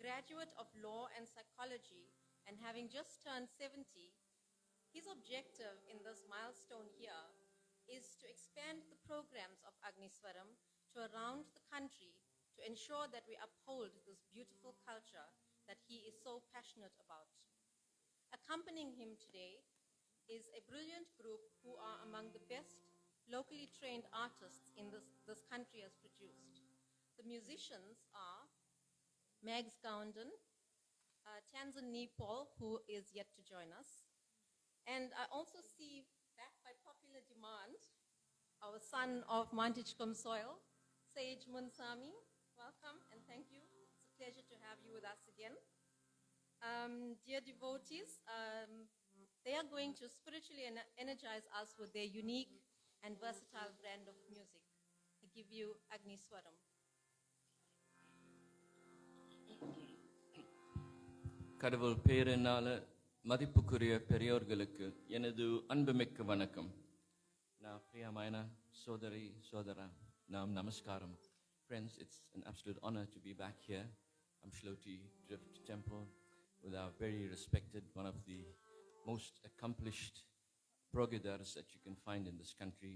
graduate of law and psychology and having just turned 70, his objective in this milestone year is to expand the programs of Agniswaram to around the country to ensure that we uphold this beautiful culture that he is so passionate about. Accompanying him today is a brilliant group who are among the best locally trained artists in this country has produced. The musicians are Mags Gounden, Tanzan Nepal, who is yet to join us. And I also see, back by popular demand, our son of Mantichkum soil, Sage Munsami. Welcome and thank you. It's a pleasure to have you with us again. Dear devotees, they are going to spiritually energize us with their unique and versatile brand of music. I give you Agniswaram. கடவுள் பேரினால மதிப்புக்குரிய பெரியோர்களுக்கு எனது அன்புமிக்க வணக்கம். நான் பிரியமான சோதரி சோதரா, நாம் நமஸ்காரம். Friends, it's an absolute honor to be back here. I'm Shloti Drift Temple with our very respected, one of the most accomplished Progadars that you can find in this country,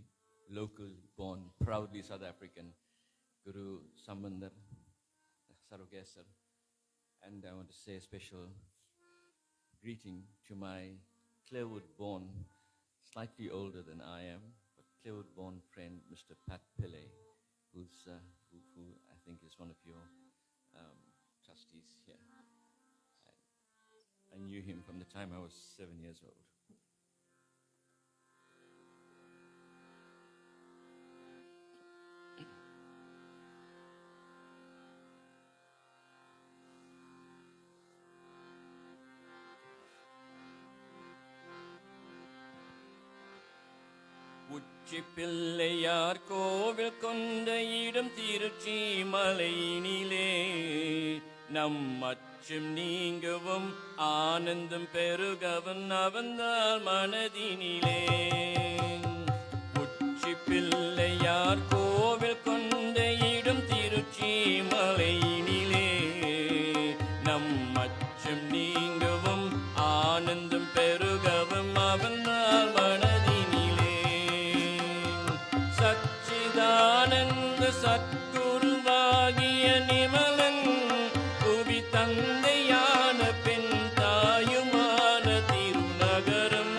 local born, proudly South African, Guru Sambandar Sarogesar. And I want to say a special greeting to my Clearwood-born, slightly older than I am, but Clearwood-born friend, Mr. Pat Pillay, who I think is one of your trustees here. I knew him from the time I was 7 years old. உச்சி பிள்ளையார் கோவில் கொண்ட இடம் திருச்சி மலையினிலே நம் அச்சம் நீங்கவும் ஆனந்தம் பெருகவும் அவந்தால் மனதினிலே. உச்சி பிள்ளையார் கோவில் கொண்ட இடம் திருச்சி மலையினிலே நம் அச்சம் நீங்கவும் ஆனந்தம் பெருகவும் அவந்தால் சச்சிதானந்த சத்குருவாகிய நிமலன் புவி தந்தையான பெண் தாயுமான திருநகரம்.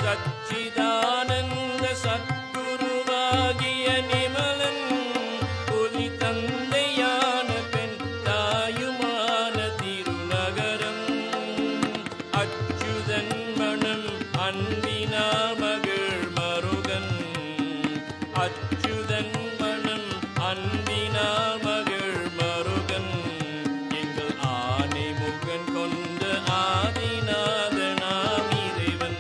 சச்சிதானந்த சத்குருவாகிய நிமலன் புவி தந்தையான பெண் தாயுமான திருநகரம். அச்சுதன் மனம் அன்பினால் மகிழ் மருகன். அச்சுதன் மனம் அன்பினால் மகிழ் மருகன். எங்கள் ஆனை முகன் கொண்ட ஆதிநாதனாம் இறைவன்.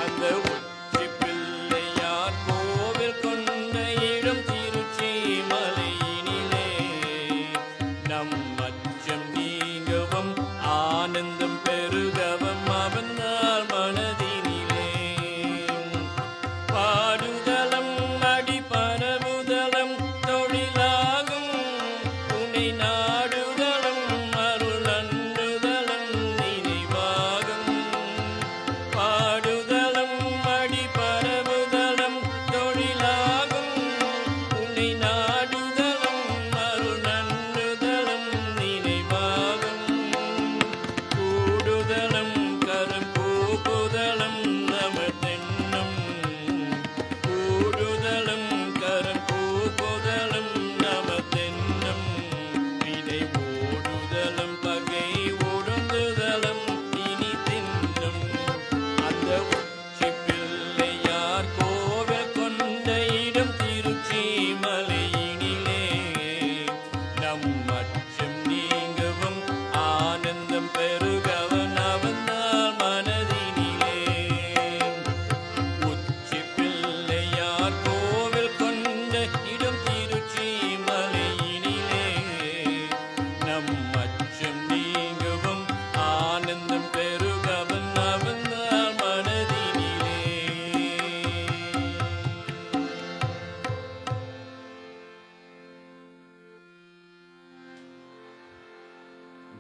அந்த உச்சி பிள்ளையார் கோவில் கொண்ட இடம் Trichy மலையினிலே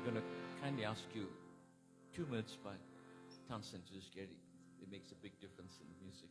I'm going to kindly ask you 2 minutes by Tansen to just get it. It makes a big difference in the music.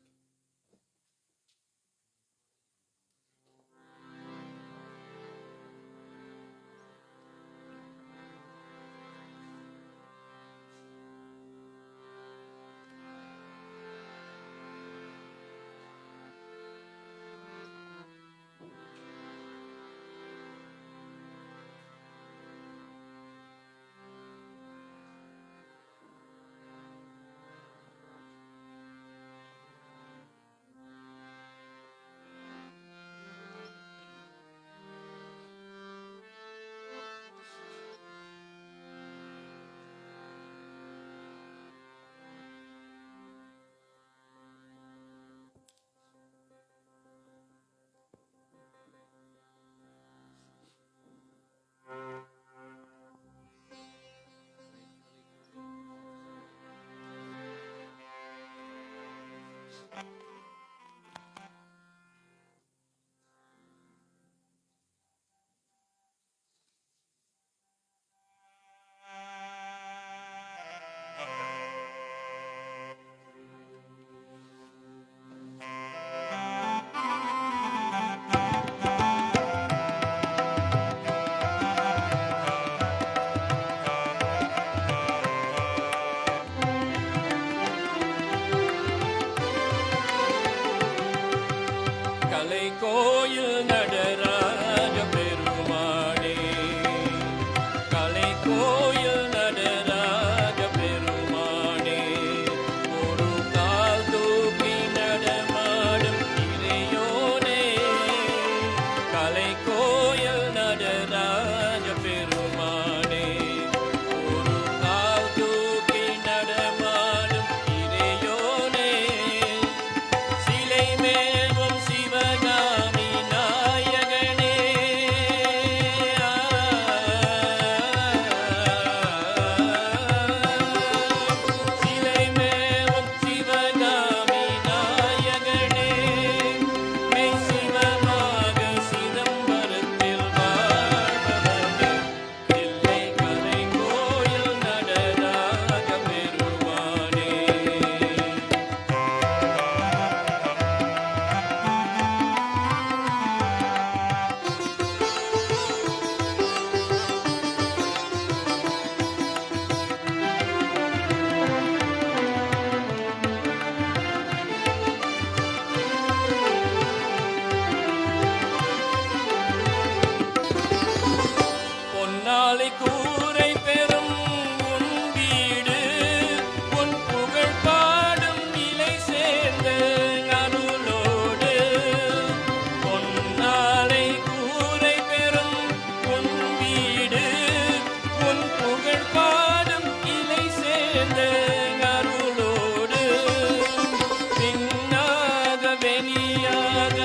வெளியாக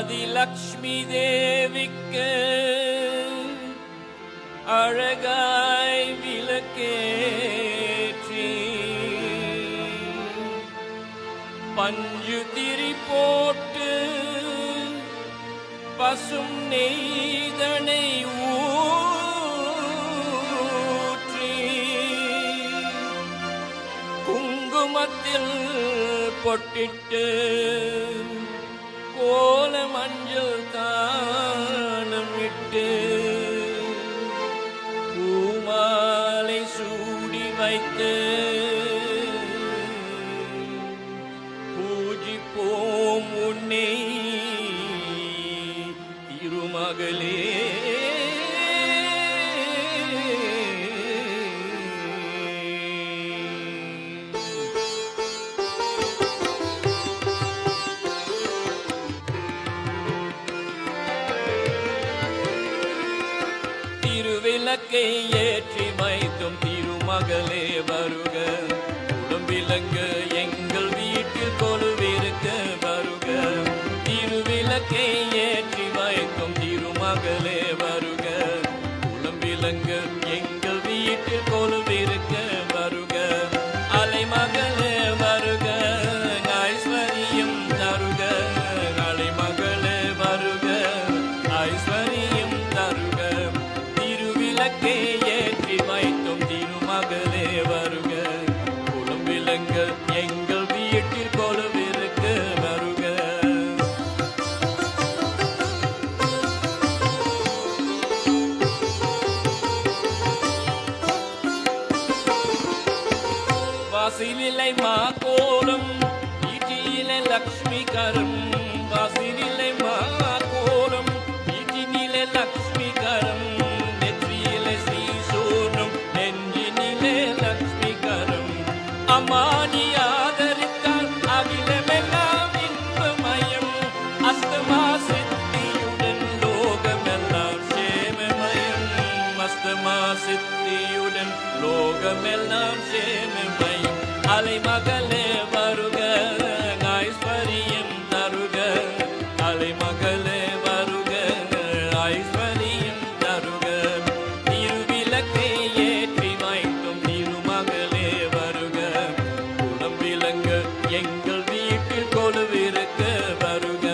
ஆதிலக்ஷ்மி தேவிக்கு அழகாய் விளக்கேற்றி பஞ்சு திரி போட்டு பசும் நெய்தனை ஊற்றி குங்குமத்தில் பொட்டிட்டு கோல மஞ்சள் தானமிட்டு பூமாலை சூடி வைத்து பூஜிப்போம் உன்னை திருமகளே. திருவிளக்கை ஏற்றி வைத்தும் திருமகளே வருக, உடம்பிலங்கு எங்கள் வீட்டில் கொலுவிருக்க வருக. திருவிளக்கை ஏற்றி வைத்தும் திருமகளே வருக, உடம்பிலங்கு எங்கள் வீட்டில் கொலுவிருக்க வருக. அலைமகளே வருக, ஐஸ்வரியம் தருக. அலைமகளே வருக, ஐஸ்வரியம் தருக. திருவிளக்கை ஏற்றி வைத்தும் திருமகளே வருக, குடும்பிலங்க எங்கள் வீட்டில் கொலுவிருக்க வருக. வாசிலிலை மா கோலம், ஈட்டியிலே லக்ஷ்மி கரம். வாசிலிலை மா கோலம், ஈட்டினிலே லக்ஷ்மி கரம். அம்மானி ஆதரித்தால் அகிலமெல்லாம் இன்பமயம். அஸ்தமா சித்தியுடன் லோகமெல்லாம் சேமமயம். அஸ்தமா சித்தியுடன் லோகமெல்லாம் சேமமயம். அலைமகளே வருக, ஐஸ்வரியம் தருக. அலைமகளே வருக, ஐஸ்வரியம் தருக. திருவிளக்கை ஏற்றி வைத்தும் திருமகளே வருக, குடம்பிலங்க எங்கள் வீட்டில் கொலுவிருக்க வருக.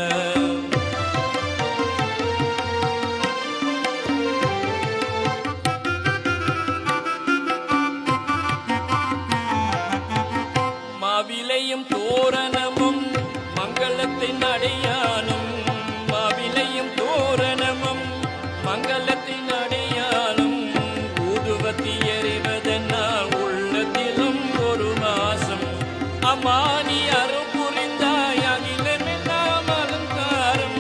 மாவிலையும் தோரணமும் மங்களத்தின் அடையாளம். மாவிலையும் தோரணமும் மங்களத்தின் அடையாளம். ஊதுவத்தி எறிவதென்னால் உள்ளத்திலும் ஒரு மாசம். அம்மானி அருள் புரிந்தாய் அகிலமெல்லாம் அலங்காரம்.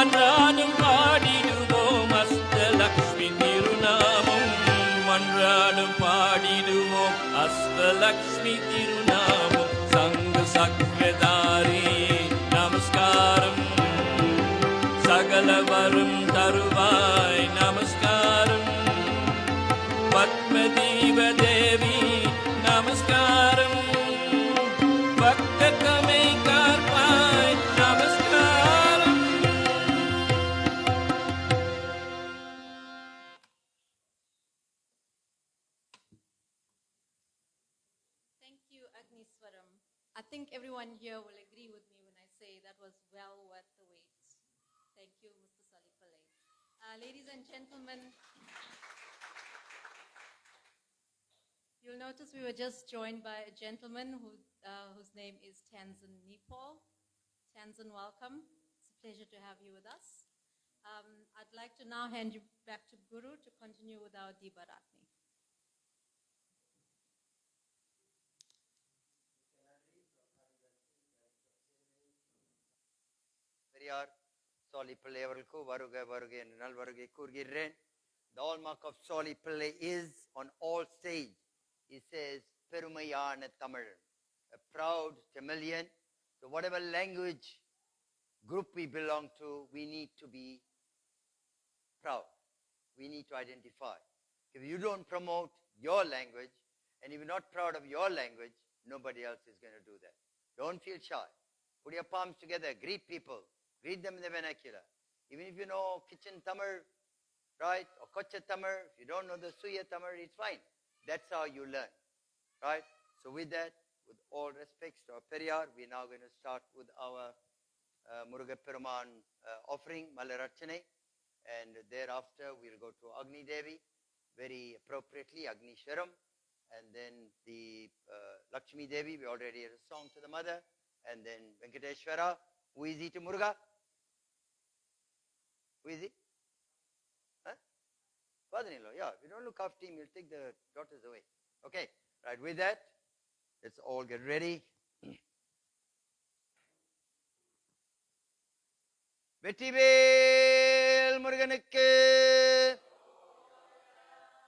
அன்றாடும் பாடிடுவோம் அஷ்டலக்ஷ்மி திருநாமம். அன்றாடும் பாடிடுவோம் அஷ்டலக்ஷ்மி திருநாமம். சங்கு சக்கரதாரி நமஸ்காரம், சகல வரும் தருவாய் நமஸ்காரம். பத்மதீப தேவி நமஸ்காரம், பக்த கமை காப்பாய் நமஸ்காரம். Thank you, Agniswaram. I think everyone here will agree with me when I say that was well worth the wait. Thank you, Mr. Pillay. Ladies and gentlemen, you'll notice we were just joined by a gentleman whose name is Tanzan Nepal. Tanzan, welcome. It's a pleasure to have you with us. I'd like to now hand you back to Guru to continue with our Dibaratni. Periyar சாலி பிள்ளை அவர்களுக்கு வருக வருக என்று நல்வருகை கூறுகிறேன். The hallmark of Soli Pillay is on all stage. He says, பெருமையான Tamil, a proud Tamilian. So whatever language group we belong to, we need to be proud. We need to identify. If you don't promote your language, and if you're not proud of your language, nobody else is going to do that. Don't feel shy. Put your palms together, greet people. Read them in the vernacular. Even if you know kitchen Tamil, right, or Kocha Tamil, if you don't know the Suya Tamil, it's fine. That's how you learn, right? So with that, with all respects to our Periyar, we're now going to start with our Muruga Peruman offering, Malarachane, and thereafter we'll go to Agni Devi, very appropriately, Agniswaram, and then the Lakshmi Devi, we already had a song to the mother, and then Venkateshwara. Who is he to Muruga? Who is he? Huh? Father-in-law, yeah. If you don't look after him, he'll take the daughters away. Okay, right, with that, let's all get ready. Vetrivel முருகனுக்கு,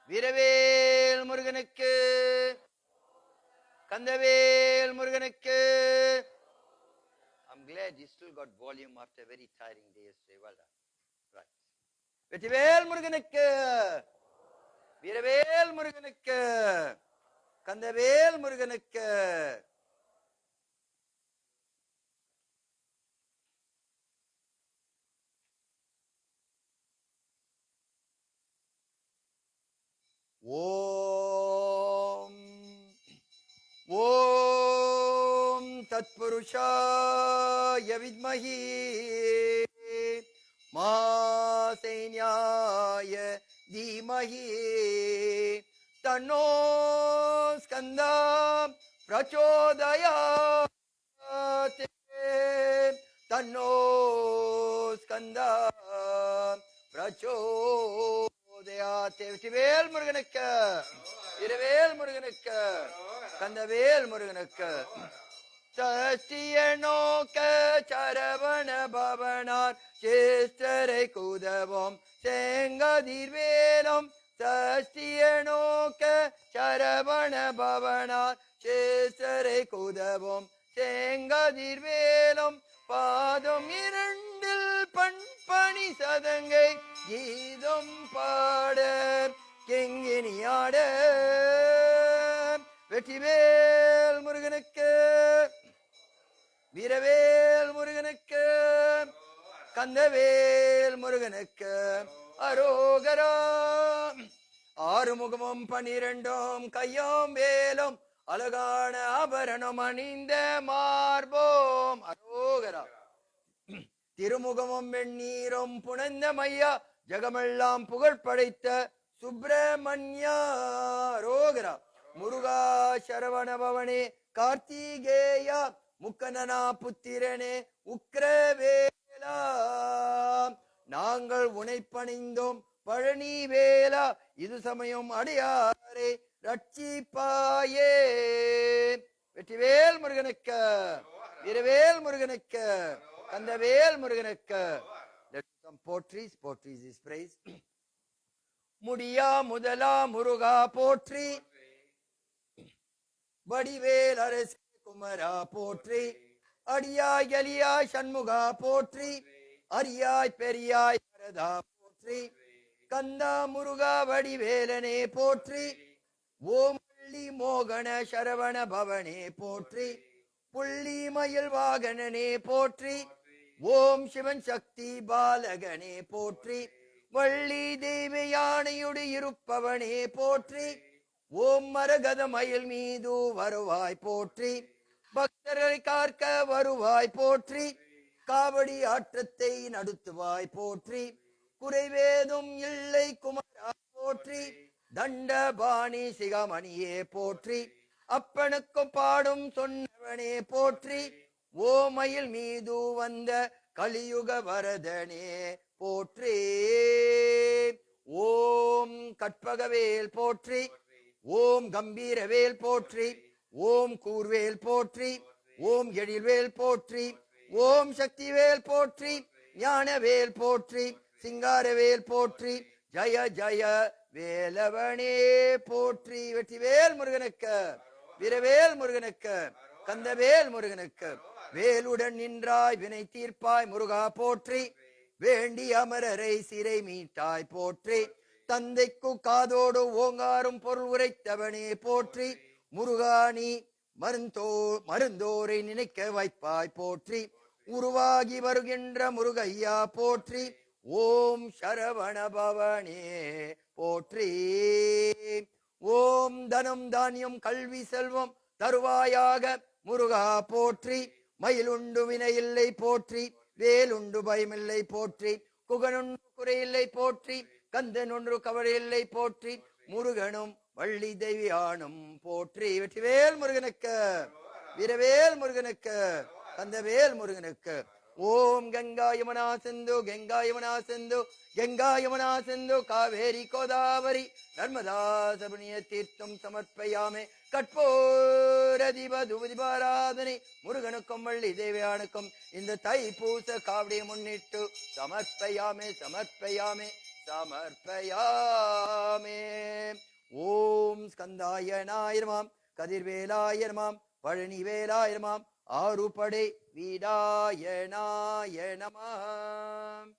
வீரவேல் முருகனுக்கு, கந்தவேல் முருகனுக்கு. I'm glad you still got volume after a very tiring day yesterday. Well done. Right. Vetrivel முருகனுக்கு, வீரவேல் முருகனுக்கு, கந்தவேல் முருகனுக்கு. ஓம் ஓம் தத்புருஷாய வித்மஹி மாசைன்யாய தீமஹி தன்னோ ஸ்கந்தா பிரச்சோதயாத் தன்னோ ஸ்கந்தா பிரச்சோதயாத். வெற்றிவேல் முருகனுக்கு, வீரவேல் முருகனுக்கு, கந்தவேல் முருகனுக்கு. சஷ்டிய நோக்க சரவண பவனார் சேஷ்டரை குதவும் செங்கதிர்வேலம். சஷ்டிய நோக்க சரவண பவனார் சேஷ்டரை குதவும் செங்கதிர்வேலம். பாதம் இரண்டில் பண்பணி சதங்கை கீதம் பாட கெங்கினியாட. வெற்றிவேல் முருகனுக்கு, வீரவேல் முருகனுக்கு, கந்தவேல் முருகனுக்கு அரோகரா. ஆறுமுகமும் 12 கையாம் வேலும் அழகான ஆபரணம் அணிந்த மார்போம் அரோகரா. திருமுகமும் வெண்ணீரும் புனந்த மையா ஜகமெல்லாம் புகழ் படைத்த சுப்பிரமணியா அரோகரா. முருகா சரவண பவனே கார்த்திகேயா முக்கனனா புத்திரனே உக்ரவேலா. நாங்கள் உனைப்பணிந்தோம் பழனி வேலா, இது சமயம் அடையாரே ரட்சிப்பாயே. வெற்றிவேல் முருகனுக்கு, வீரவேல் முருகனுக்கு, கந்தவேல் முருகனுக்கு. Some poetries is praise. முடியா முதலா முருகா போற்றி, வடிவேல் அரசே குமரா போற்றி, அடியாய் எலியாய் சண்முகா போற்றி, அரியாய் பெரியாய் வரதா போற்றி, கந்தா முருகா வடிவேலனே போற்றி, ஓம் பள்ளி மோகன சரவண பவனே போற்றி, புள்ளி மயில் வாகனனே போற்றி, ஓம் சிவன் சக்தி பாலகனே போற்றி, வள்ளி தெய்வ யானையுடு இருப்பவனே போற்றி, ஓம் மரகத மயில் மீது வருவாய் போற்றி, பக்தரை காக்க வருவாய் போற்றி, காவடி ஆற்றத்தை நடத்துவாய் போற்றி, குறைவேதும் இல்லை குமரா போற்றி, தண்டபாணி சிகாமணியே போற்றி, அப்பனுக்கு பாடும் சொன்னவனே போற்றி, ஓமையில் மீது வந்த கலியுக வரதனே போற்றி, ஓம் கற்பகவேல் போற்றி, ஓம் கம்பீரவேல் போற்றி, ஓம் கூர்வேல் போற்றி, ஓம் எழில்வேல் போற்றி, ஓம் சக்திவேல் போற்றி, ஞானவேல் போற்றி, சிங்காரவேல் போற்றி, ஜய ஜய வேலவனே போற்றி. வெற்றிவேல் முருகனுக்கு, வீரவேல் முருகனுக்கு, கந்தவேல் முருகனுக்கு. வேலுடன் நின்றாய் வினை தீர்ப்பாய் முருகா போற்றி, வேண்டி அமரரை சிறை மீட்டாய் போற்றி, தந்தைக்கு காதோடு ஓங்காரும் பொருள் உரைத்தவனே போற்றி, முருகாணி மருந்தோரை நினைக்க வைப்பாய் போற்றி, உருவாகி வருகின்ற முருகையா போற்றி. ஓம் சரவண பவனே போற்றி. ஓம் தனம் தானியம் கல்வி செல்வம் தருவாயாக முருகா போற்றி. மயிலுண்டு வினையில்லை போற்றி. வேலுண்டு பயமில்லை போற்றி. குகனுண்டு குறையில்லை போற்றி. கந்தன் ஒன்று கவலையில்லை போற்றி. முருகனும் வள்ளி தெய்வியானும் போற்றி. வெற்றிவேல் முருகனுக்கு, வீரவேல் முருகனுக்கு, கந்தவேல் முருகனுக்கு. ஓம் கங்கா யமுனா சிந்து கங்கா யமுனா சிந்து கங்கா யமுனா சிந்து காவேரி கோதாவரி நர்மதா சபனிய தீர்த்தம் சமர்ப்பயாமே. கற்பூர தீப தூபதீபாராதனை முருகனுக்கும் வள்ளி தேவியானுக்கும் இந்த தைப்பூச காவடியை முன்னிட்டு சமர்ப்பயாமே சமர்ப்பயாமே சமர்ப்பயாமே. ஓம் ஸ்கந்தாயனாயிரமாம் கதிர்வேலாயிரமாம் பழனி வேலாயிரமாம் ஆறுபடை வீடாயனாய நமः.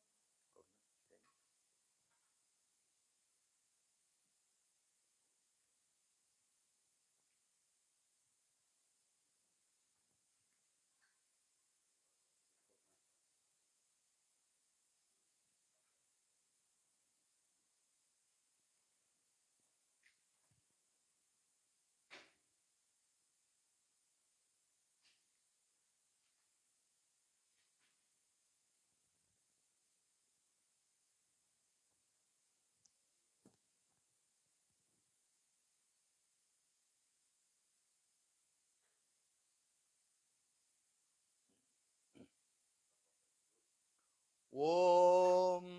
ஓம்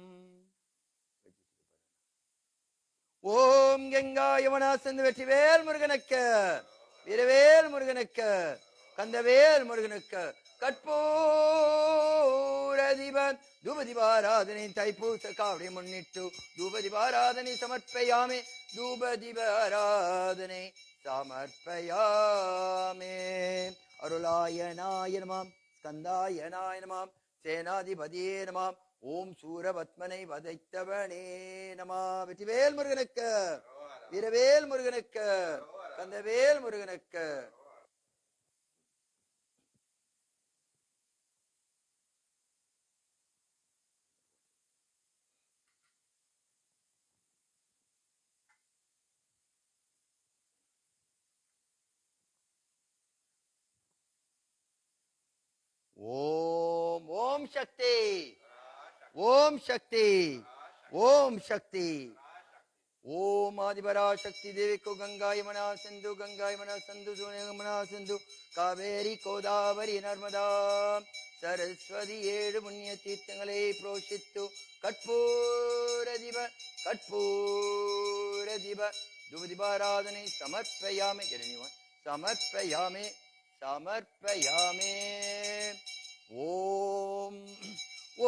ஓம் கங்கா யமுனா சிந்து வெற்றிவேல் முருகனுக்கு, வீரவேல் முருகனுக்கு, கந்தவேல் முருகனுக்கு. கற்பூர தீப தூபதீபாராதனை தைப்பூச காவடி முன்னிட்டு தூபதீபாராதனை சமர்ப்பயாமே தூபதீபாராதனை சமர்ப்பயாமே. அருளாயனாய நமாம் ஸ்கந்தாயனாய நமாம் சேனாதிபதியே நமாம் ஓம் சூரபத்மனை வதைத்தவனே நமா. வெற்றிவேல் முருகனுக்கு, வீரவேல் முருகனுக்கு, கந்தவேல் முருகனுக்கு. ஓம் ஓம் சக்தி ஓம் சக்தி ஓம் சக்தி. ஓம் ஆதிபரா சக்தி தேவிக்கு கங்கா யமுனா சிந்து கங்கா யமுனா சிந்து யமுனா சிந்து காவேரி கோதாவரி நர்மதா சரஸ்வதி ஏழு புண்ணிய தீர்த்தங்களை புரோஷித்து கற்பூர தீப தூபதீபாராதனை சமர்ப்பயாமே சமர்ப்பயாமே சமர்ப்பயாமே. ஓம்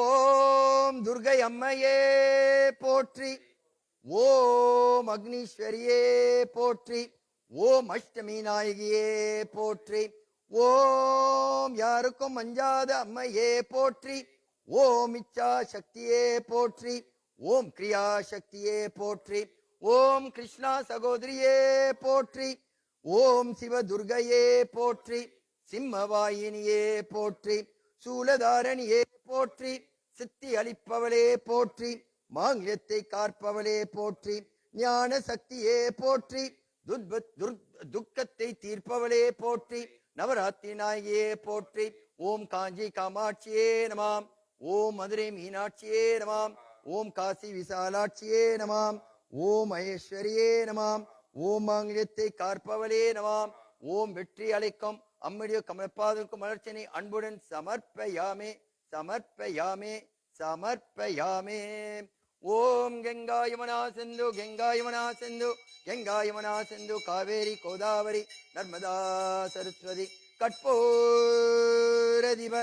ஓம் துர்கை அம்மையே போற்றி. ஓம் அக்னீஸ்வரியே போற்றி. ஓம் அஷ்டமி நாயகியே போற்றி. ஓம் யாருக்கும் அஞ்சாத அம்மையே போற்றி. ஓம் இச்சா சக்தியே போற்றி. ஓம் கிரியா சக்தியே போற்றி. ஓம் கிருஷ்ணா சகோதரியே போற்றி. ஓம் சிவ துர்கையே போற்றி. சிம்மவாயினியே போற்றி. சூலதாரணியே போற்றி. சித்தி அளிப்பவளே போற்றி. மாங்கல்யத்தை காற்பவளே போற்றி. ஞான சக்தியே போற்றி. துக்கத்தை தீர்ப்பவளே போற்றி. நவராத்திரி நாயகியே போற்றி. ஓம் காஞ்சி காமாட்சியே நமாம். ஓம் மதுரை மீனாட்சியே நமாம். ஓம் காசி விசாலாட்சியே நமாம். ஓம் மகேஸ்வரியே நமாம். ஓம் மாங்கல்யத்தை காற்பவளே நமாம். ஓம் வெற்றி அளிக்கும் அம்முடைய கமலப்பாதனுக்கும் மலர்ச்சினை அன்புடன் சமர்ப்பயாமே சமர்ப்பயாமே சமர்ப்பயாமே. ஓம் கங்கா யமுனா சிந்து கங்கா யமுனா சிந்து கங்கா யமுனா சிந்து காவேரி கோதாவரி நர்மதா சரஸ்வதி கற்பூர தீப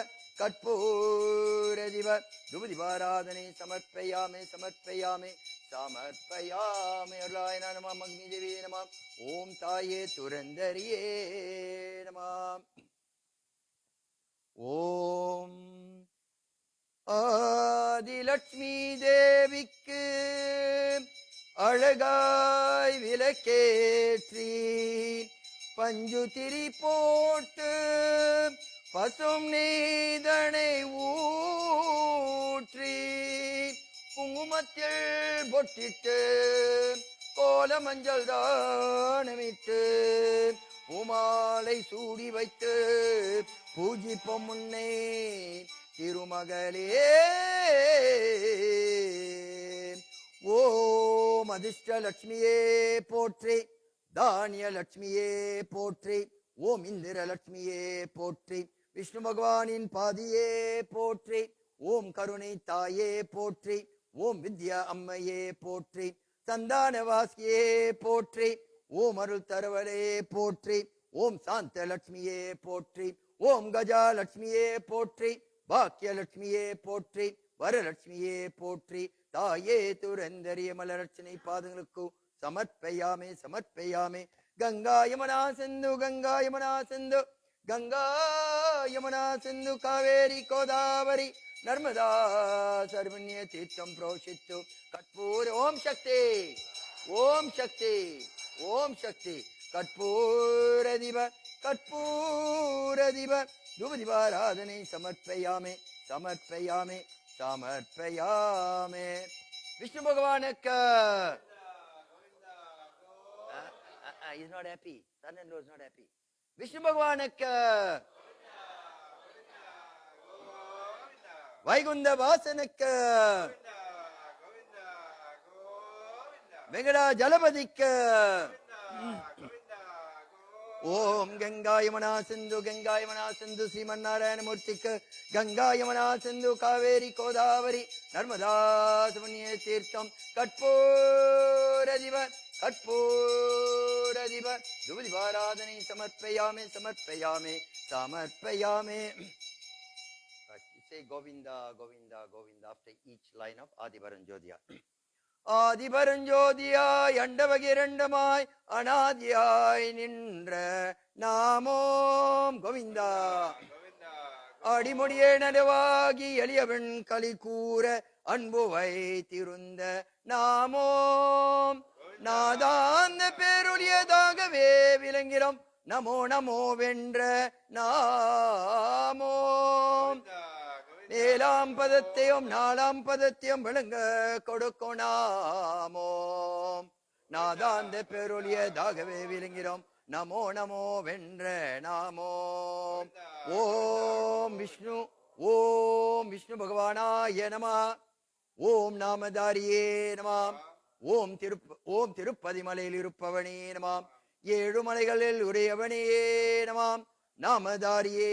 தூபதீபாராதனை சமர்ப்பயாமே சமர்ப்பயாமே சமர்ப்பயாமே. அருளாய நமம் அக்னி தேவியே நமாம். ஓம் தாயே துரந்தரியே நமாம். ஓம் ஆதிலட்சுமி தேவிக்கு அழகாய் விளக்கேற்றி பஞ்சுதிரி போட்டு பசும் நீதனை ஊற்றி குங்குமத்தில் பொட்டிட்டு கோல மஞ்சள் தானமிட்டு பூமாலை சூடி வைத்து பூஜிப்போம் முன்னே திருமகளே. ஓம் அதிர்ஷ்டலட்சுமியே போற்றி, தானிய லட்சுமியே போற்றி, ஓம் இந்திரலட்சுமியே போற்றி, விஷ்ணு பகவானின் பாதியே போற்றி, ஓம் கருணை தாயே போற்றி, ஓம் வித்யா அம்மையே போற்றி, சந்தானவாசியே போற்றி, ஓம் அருள் தரவரே போற்றி, ஓம் சாந்த லட்சுமியே போற்றி, ஓம் கஜாலட்சுமியே போற்றி, பாக்கியலட்சுமியே போற்றி, வரலட்சுமியே போற்றி, தாயே துரந்தரிய மலரட்சணை பாதங்களுக்கு சமர்ப்பயாமே சமர்ப்பயாமே. கங்கா யமுனா சிந்து கங்கா யமுனா சிந்து கங்கா யமுனா சிந்து காவேரி கோதாவரி நர்மதா சர்வண்ய தீர்த்தம் புரோஷித்து கற்பூர. ஓம் சக்தி ஓம் சக்தி ஓம் சக்தி. கற்பூர தீப கற்பூர தீப தூபதீபாராதனை சமர்ப்பயாமே சமர்ப்பயாமே சமர்ப்பயாமே. விஷ்ணு பகவானுக்கு is not happy. Son-in-law is not happy. Vishnu பகவானுக்கு வைகுந்த வாசனுக்கு வெங்கடா ஜலபதிக்கு. ஓம் கங்கா யமுனா சிந்து கங்கா யமுனா சிந்து ஸ்ரீமன்னாராயண மூர்த்திக்கு. கங்கா யமுனா சிந்து காவேரி கோதாவரி நர்மதா சமன்ய தீர்த்தம் கற்பூர திவ கற்பூர திவ தூபதீபாராதனை சமர்ப்பயாமே சமர்ப்பயாமே சமர்ப்பயாமே. Say Govinda, Govinda, Govinda after each line of Adiparanjodhya. ஆதிபரஞ்சோதியாய் அண்டவகிரண்டமாய் அநாதியாய் நின்ற நாமோம் கோவிந்தா. அடிமுடியே நடுவாகி எளியவன் களி கூற அன்பு வைத்திருந்த நாமோம் நாதாந்த பேருடையதாகவே விளங்கிறோம் நமோ நமோ வென்ற நாமோம். ஏழாம் பதத்தையும் நாலாம் பதத்தையும் விளங்க கொடுக்கும் நாமோம் நாதாந்த பேரொழியதாகவே விளங்கிறோம் நமோ நமோ வென்ற நாமோம். ஓம் விஷ்ணு பகவானாய நம. ஓம் நாமதாரியே நமாம். ஓம் திருப்பதி மலையில் இருப்பவனே நமாம். ஏழு மலைகளில் உடையவனே நமாம். நாமதாரியே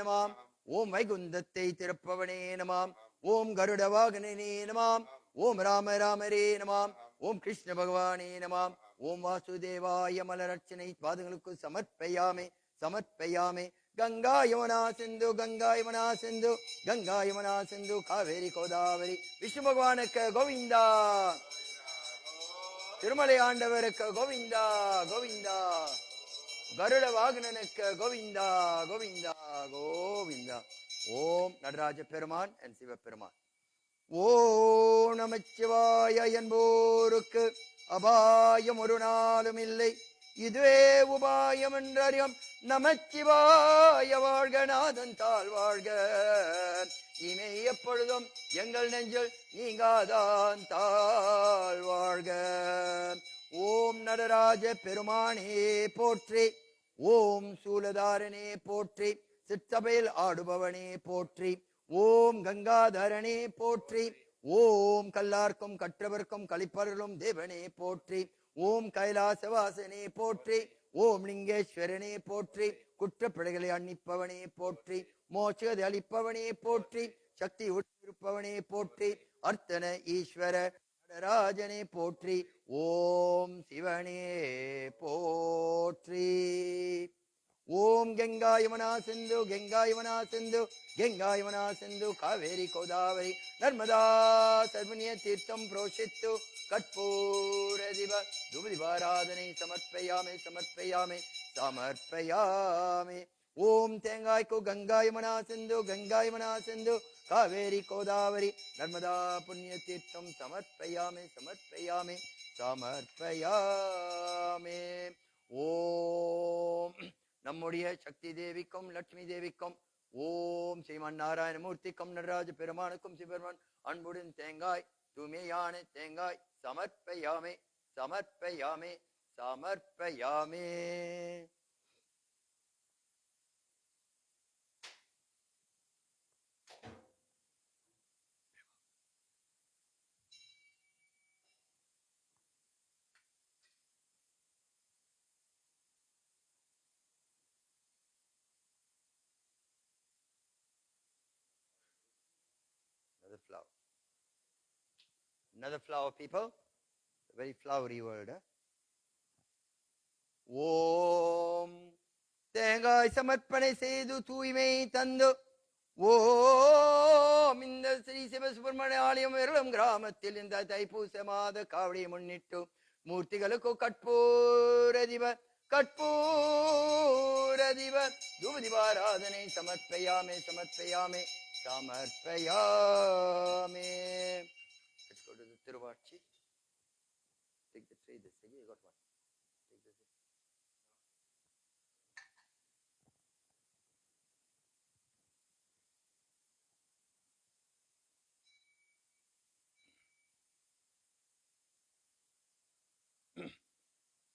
நமாம். ஓம் வைகுந்தத்தை திறப்பவனே நமாம். ஓம் கருட வாகனனே நமாம். ஓம் ராம ராமரே நமாம். ஓம் கிருஷ்ண பகவானே நமாம். ஓம் வாசுதேவாய மலரட்சணை பாதங்களுக்கு சமர்ப்பயாமே சமர்ப்பயாமே. கங்கா யமுனா சிந்து கங்கா யமுனா சிந்து கங்கா யமுனா சிந்து காவேரி கோதாவரி. விஷ்ணு பகவானுக்கு கோவிந்தா. திருமலை ஆண்டவருக்கு கோவிந்தா கோவிந்தா. கருட வாகனனுக்கு கோவிந்தா கோவிந்தா கோவிந்தா. ஓம் நடராஜ பெருமான் என் சிவபெருமான். ஓம் நமச்சிவாய என்போருக்கு அபாயம் ஒரு நாளும் இல்லை, இதுவே உபாயம் என்றறியும். நமச்சிவாய வாழ்க நாதன் தாழ் வாழ்க, இமை எப்பொழுதும் எங்கள் நெஞ்சில் நீங்காதான் தாழ் வாழ்க. ஓம் நடராஜ பெருமானே போற்றி. ஓம் சூலதாரனே போற்றி. சிற்றபையில் ஆடுபவனே போற்றி. ஓம் கங்காதரனே போற்றி. ஓம் கல்லார்க்கும் கற்றவர்க்கும் களிப்பருளும் தேவனே போற்றி. ஓம் கைலாசவாசனே போற்றி. ஓம் லிங்கேஸ்வரனே போற்றி. குற்றப்பிழைகளை அன்னிப்பவனே போற்றி. மோட்சத்தை அளிப்பவனே போற்றி. சக்தி உட்பவனே போற்றி. அர்த்தன ஈஸ்வர நடராஜனே போற்றி. ஓம் சிவனே போற்றி. ஓம் கங்கா யமுனா சிந்து கங்கா யமுனா சிந்து கங்கா யமுனா சிந்து காவேரி கோதாவரி நர்மதா சர்வண்ய தீர்த்தம் புரோஷித்து கற்பூர திவ தூபதீபாராதனை சமர்ப்பயாமே சமர்ப்பயாமே சமர்ப்பயாமே. ஓம் தேங்காய்க்கு கங்கா யமுனா சிந்து கங்கா யமுனா சிந்து காவேரி கோதாவரி நர்மதா புண்ணிய தீர்த்தம் சமர்ப்பயாமே சமர்ப்பயாமே சமர்ப்பயாமே. ஓம் நம்முடைய சக்தி தேவிக்கும் லட்சுமி தேவிக்கும் ஓம் ஸ்ரீமன் நாராயணமூர்த்திக்கும் நடராஜ பெருமானுக்கும் சிவபெருமான் அன்புடன் தேங்காய் தூய்மையான தேங்காய் சமர்ப்பயாமே சமர்ப்பயாமே சமர்ப்பயாமே. Another flower, people. A very flowery word. ஓம் தேங்காய் சமர்ப்பணை செய்து தூய்மை தந்து ஓம் இந்த ஸ்ரீ சிவசுப்பிரமணிய ஆலயம் வெறும் கிராமத்தில் இந்த தைப்பூச மாத காவடியை முன்னிட்டு மூர்த்திகளுக்கு கற்பூரதிப தூபதிபாராதனை சமர்ப்பயாமே சமர்ப்பயாமே சமர்ப்பயாமே. Let's go to the திருவாட்சி. Take the tray this way. You got one. Take this.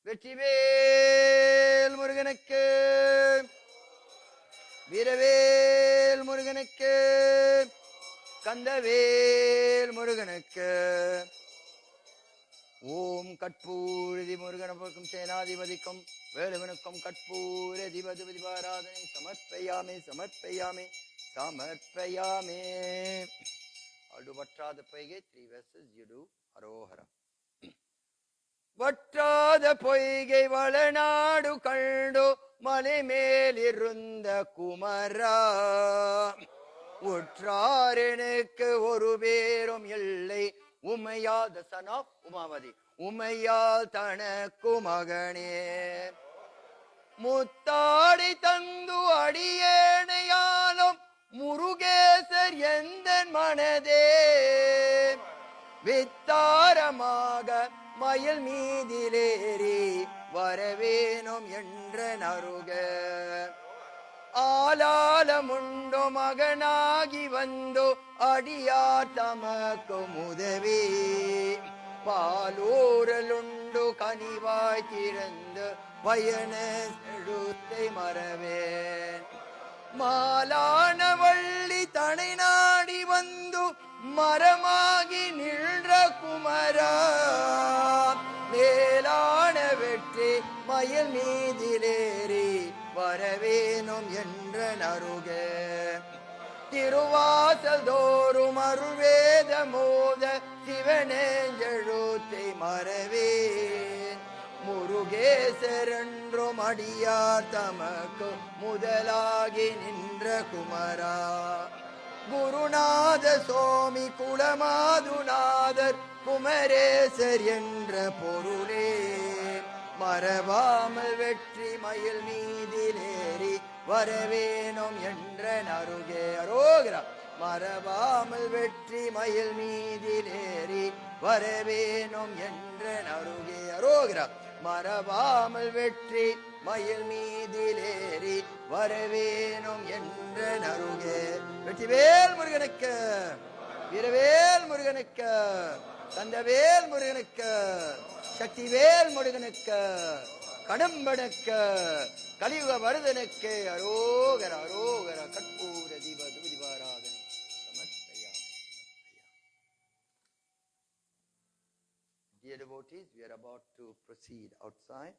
Vetrivel முருகனுக்கு வீரவேல் முருகனுக்கு கந்தவேல் முருகனுக்கு. ஓம் கற்பூரதி முருகனுக்கும் சேனாதிபதிக்கும் வேலுவனுக்கும் கற்பூர திபதிபாராதனை சமர்ப்பயாமே சமர்ப்பயாமே சமர்ப்பயாமே. அடுவற்றாத பொய்கை 3 verses you do அரோஹரா. வற்றாத பொய்கை வளநாடு கண்டு மலை மேலிருந்த குமரா உற்றாரெனுக்கு ஒரு பேரும் இல்லை Umaiyal the son of Umavathi Umaiyal தனக்கு மகனே முத்தாடி தந்து அடியேனையாலும் முருகேசர் எந்த மனதே வித்தாரமாக மயில் மீதிலேறி வரவேணும் என்ற நருக ஆலாலமுண்டோ மகனாகி வந்தோ அடியார் தமக்கு உதவி பாலூரலுண்டு கனிவாய் திறந்து பயண செழுத்தை மறவேன் மாலான வள்ளி தனை நாடி வந்து மரமாகி நின்ற குமரா மேலான வெற்றி மயில் மீதிலேறி வரவேணும் என்ற நருக திருவாசல் தோறும் அருள்வேத மோத சிவனேஞ்செழுத்தை மறவேன் முருகேசரென்றும் அடியார் தமக்கு முதலாகி நின்ற குமரா குருநாத சோமி குலமாதுநாதர் குமரேசர் என்ற பொருளே மறவாமல் வெற்றி மயில் மீதிலேறி வரவேணும் என்ற நருகே அரோகரா மறவாமல் வெற்றி மயில் மீதிலேறி வரவேணும் என்ற நருகே அரோகரா மறவாமல் வெற்றி மயில் மீதிலேறி வரவேணும் என்ற நருகே. வெற்றிவேல் முருகனுக்கு வீரவேல் முருகனுக்கு கந்தவேல் முருகனுக்கு சக்திவேல் முருகனுக்கு கடம்பனுக்கு கலியுக வரதனுக்கு அரோகர அரோகர கற்பூர தீப தூதிபாராதனை சமர்ப்பயாமி. Dear devotees, we are about to proceed outside.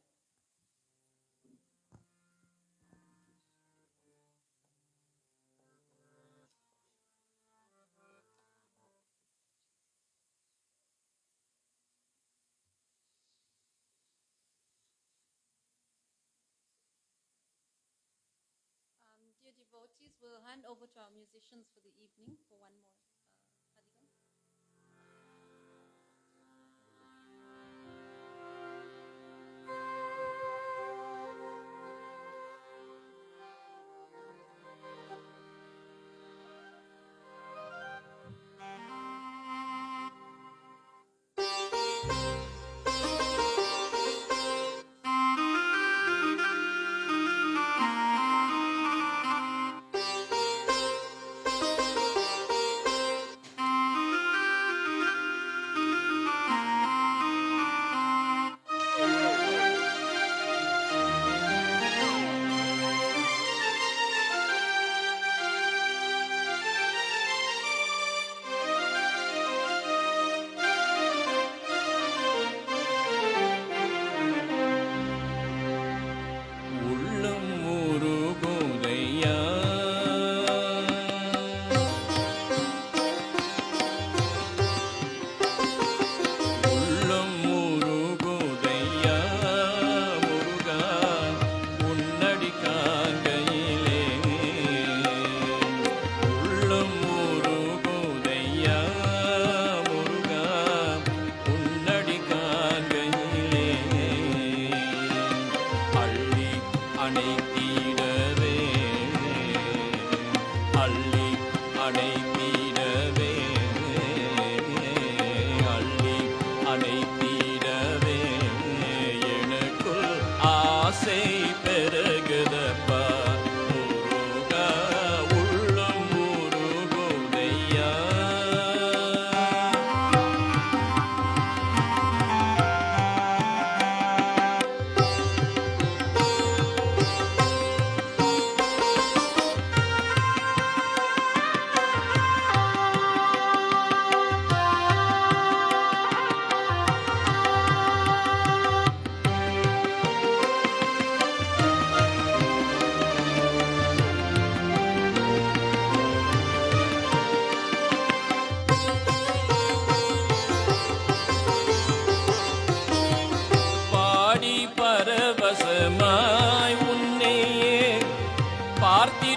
Dear devotees, we'll hand over to our musicians for the evening for one more Harivam.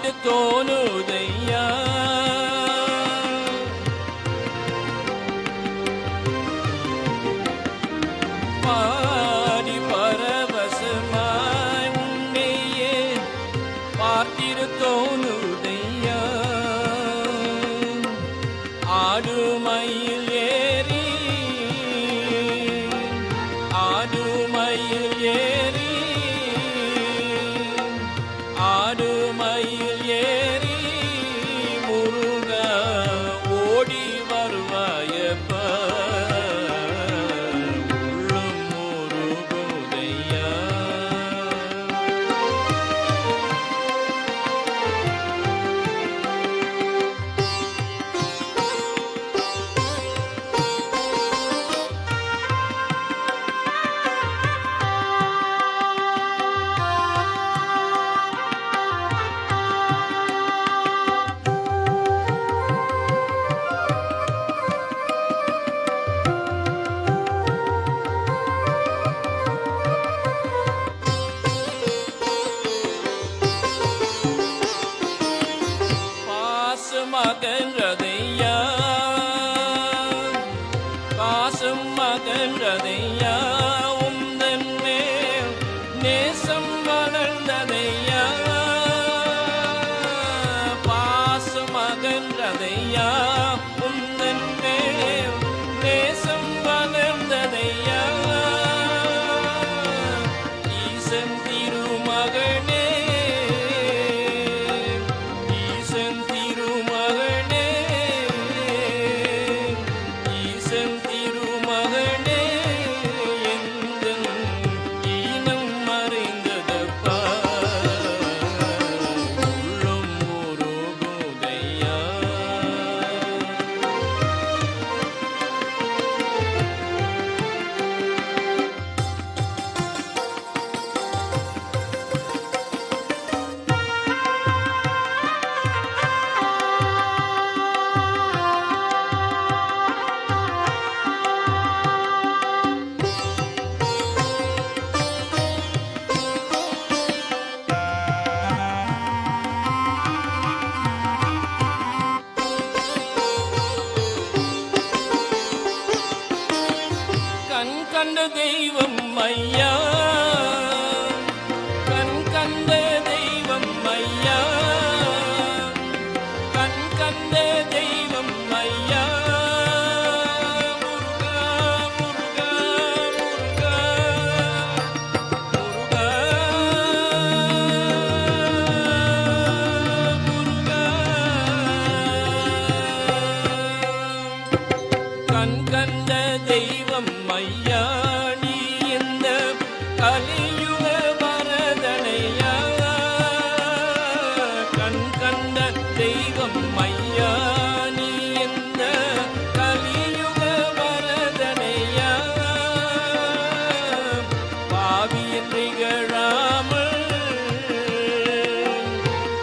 பாட தோணுதையா பாடி பரவசமாய் உன்னையே பார்த்திட தோணுதையா ஆடுமயில் ஏறி ஆடுமயில் ஏறி ஆடுமயில் ஏறி முருகா ஓடி வருவாயப்பா உள்ளம் முருகுதையா பாசமகன்றதையா பாசம் மகன்றதையா உந்தன் மேல் நேசம் வளர்ந்ததையா பாசமகன்றதையா உந்தன் மேல் நேசம் வளர்ந்ததையா ஈசன் திருமகனே ஈசன் திருமகனே ஈசன் திருமகனே எந்தன் ஈனம் மறைந்ததப்பா உள்ளம் முருகுதையா கண் கண்ட தெய்வம் ஐயா கண் கண்ட தெய்வம் ஐயா கண் கண்ட தெய்வம் ஐயா முருகா முருகா முருகா முருகா கண் கண்ட தெய்வம் ஐயா நீ இந்த கலியுக வரதனையா கண் கண்ட தெய்வம் ஐயா நீ இந்த கலியுக வரதனையா பாவியின் நிகழாமல்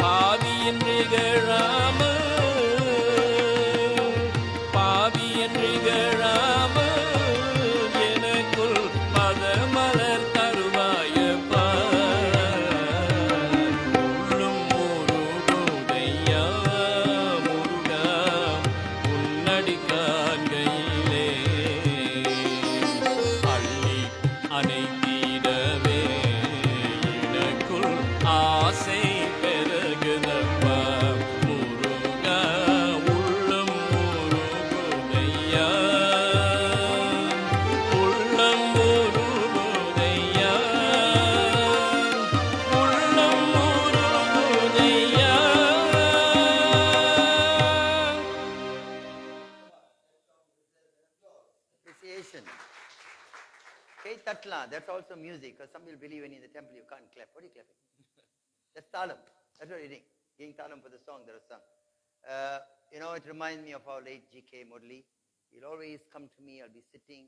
பாவியின் நிகழாமல் பாவியின் நிகழாமல் எனக்குள் பதமலர் தருவாயப்பா உள்ளம் முருகுதையா முருகா உன்னடி காண்கையிலே அள்ளி அணைத்திடவே எனக்குள் ஆசை பெருகுதப்பா முருகா உள்ளம் முருகுதையா உள்ளம் முருகுதையா உள்ளம் முருகுதையா Appreciation. Okay, tatla, that's also music. Because some will believe when in the temple you can't clap. What are you clapping? That's talam. That's what you're doing. Giving talam for the song that was sung. It reminds me of our late G.K. Murli. He'll always come to me. I'll be sitting.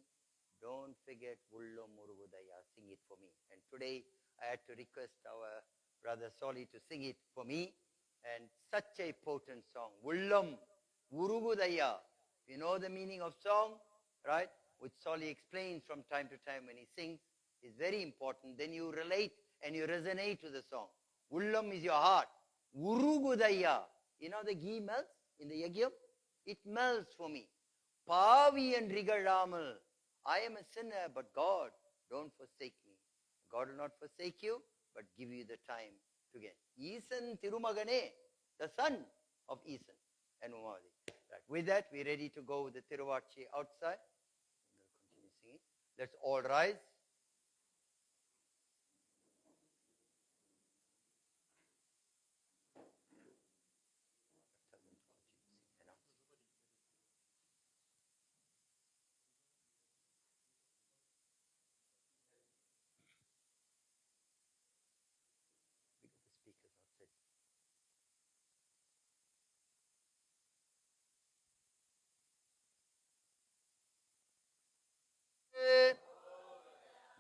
Don't forget Ullo Murugudaya. Sing it for me. And today I had to request our brother Soli to sing it for me. And such a potent song. Ullam Murugudaya. You know the meaning of song, right? Which Soli explains from time to time when he sings. Is very important. Then you relate and you resonate to the song. Ullam is your heart. Urugudaya. You know the ghee melts in the egg yolk? It melts for me. Pavi and rigaramal. I am a sinner, but God, don't forsake me. God will not forsake you, but give you the time to get. Eason Tirumagane, the son of Eason and Umadi. Right. With that, we're ready to go with the Tiruvachi outside. We'll continue singing. Let's all rise.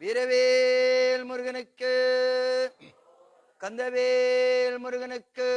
வீரவேல் முருகனுக்கு, கந்தவேல் முருகனுக்கு.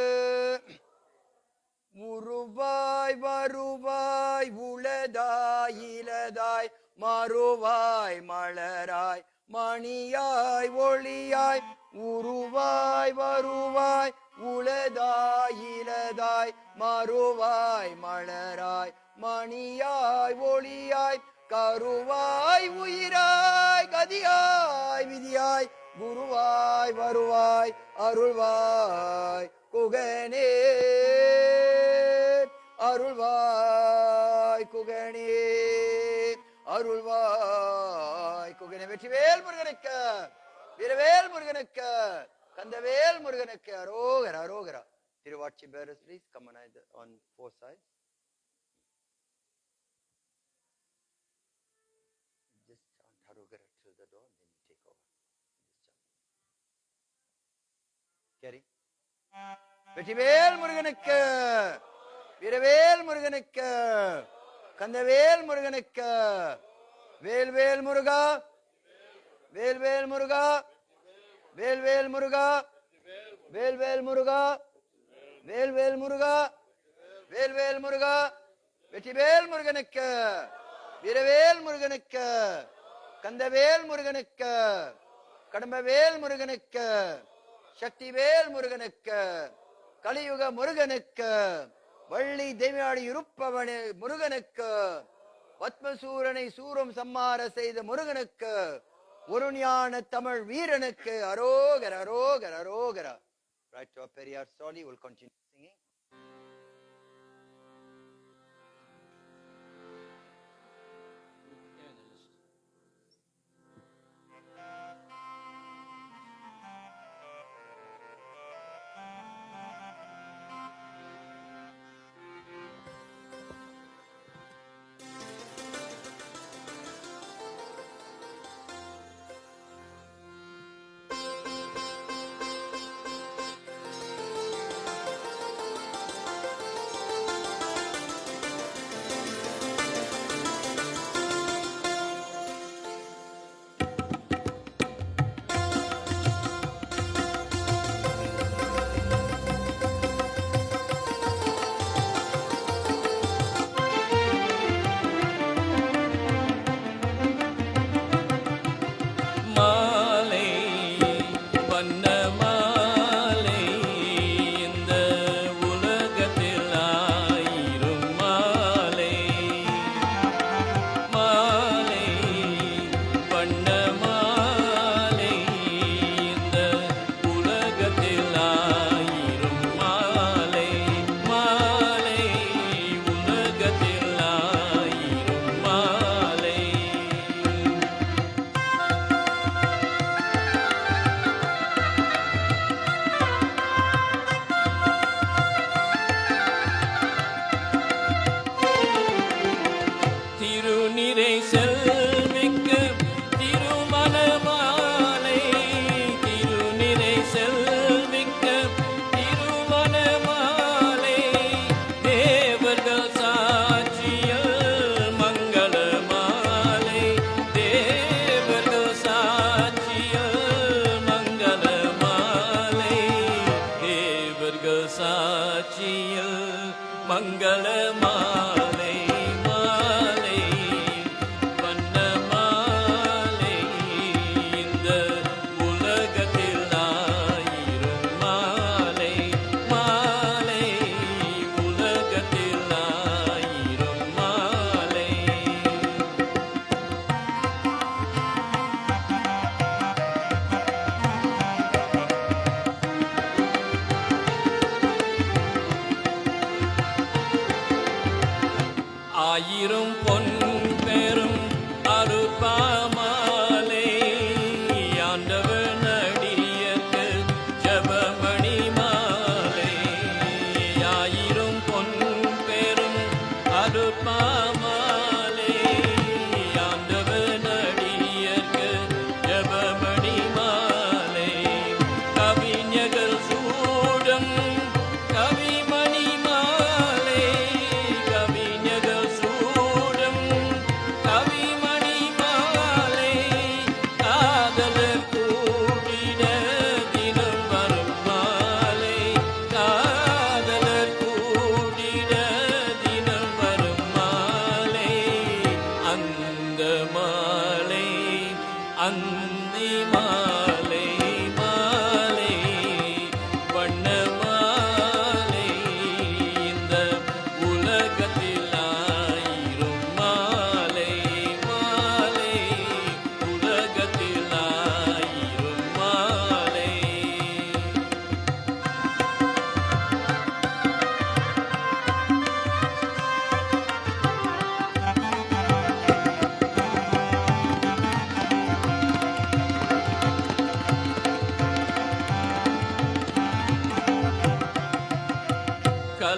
உருவாய் வருவாய் உளதாய் இலதாய் மறுவாய் மலராய் மணியாய் ஒளியாய். உருவாய் வருவாய் உளதாய் இலதாய் மறுவாய் மலராய் மணியாய் ஒளியாய். கருவாய் உயிராய் கதியாய் விதியாய் குருவாய் வருவாய் அருள்வாய் குகனே. அருள்வாய் குகனே, அருள்வாய் குகனே. வெற்றிவேல் முருகனுக்கு, வீரவேல் முருகனுக்கு, கந்தவேல் முருகனுக்கு. அரோகரா அரோகரா. Tiruvachi bearers, please come on 4 sides. Just chant Harogara till the door, then you take over. Just chant. Carry. Vetrivel முருகனுக்கு, வீரவேல் முருகனுக்கு, கந்தவேல் முருகனுக்கு. வேல்வேல் முருகா, வேல்வேல் முருகா, வேல்வேல் முருகா, வேல்வேல் முருகா, வேல்வேல் முருகா, வேல்வேல் முருகா. வெற்றிவேல் முருகனுக்கு, வீரவேல் முருகனுக்கு, கந்தவேல் முருகனுக்கு, கடம்பவேல் முருகனுக்கு, சக்திவேல் முருகனுக்கு, கலியுக முருகனுக்கு, வள்ளி தெய்வாடி இருப்பவனே முருகனுக்கு, பத்மசூரனை சூரம் சம்மார செய்த முருகனுக்கு, ஒரு ஞான தமிழ் வீரனுக்கு. அரோகர அரோகர அரோகர. Right to our Periyar Soli, we'll continue singing. மாலை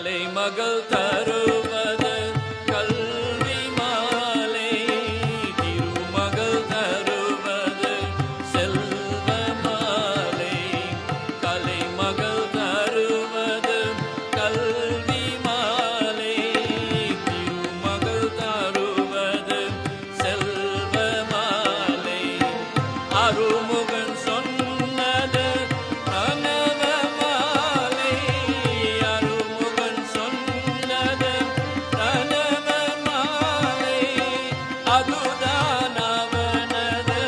கலைமகள் தருவது கல்வி மாலை, திருமகள் தருவது செல்வ மாலை. கலைமகள் தருவது கல்வி மாலை, திருமகள் தருவது செல்வ மாலை. அருமுகன் சொன்னது கனவ மாலை, அருமுகன் சொன்னது கனவ மாலை. அதுதான் அவனது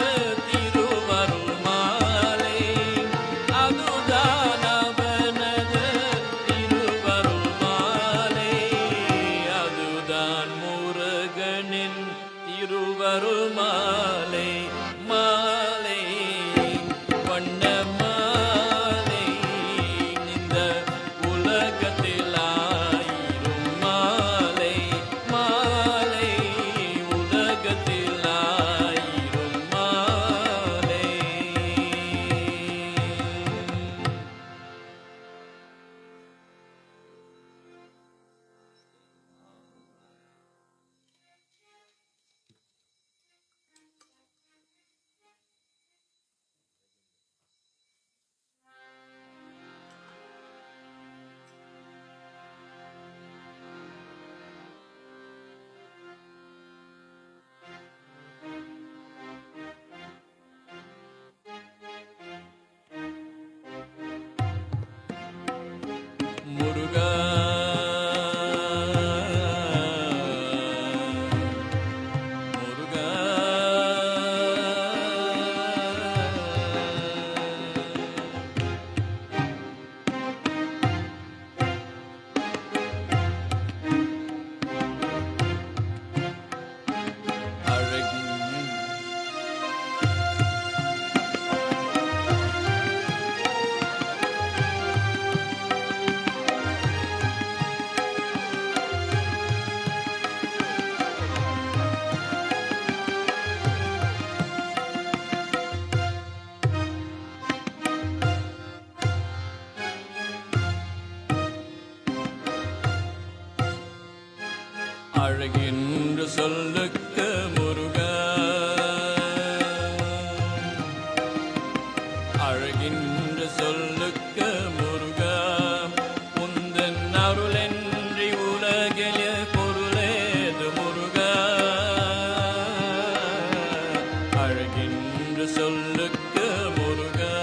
திருவருள் மாலை, அதுதான் அவனது திருவருள் மாலை. அதுதான் முருகனின் திருவருள் மாலை. மாலை வண்ண மாலை, இந்த உலகத்தில் ஆயிரம் மாலை. மாலை உலகத்தில் ஆயிரம் மாலை. முருகா முருகா அழகின் அழகின்று சொல்லுக்கு முருகா, அழகின்று சொல்லுக்கு முருகா. உந்தன் அருளென்றி உலகில் பொருளேது முருகா. அழகின்று சொல்லுக்கு முருகா.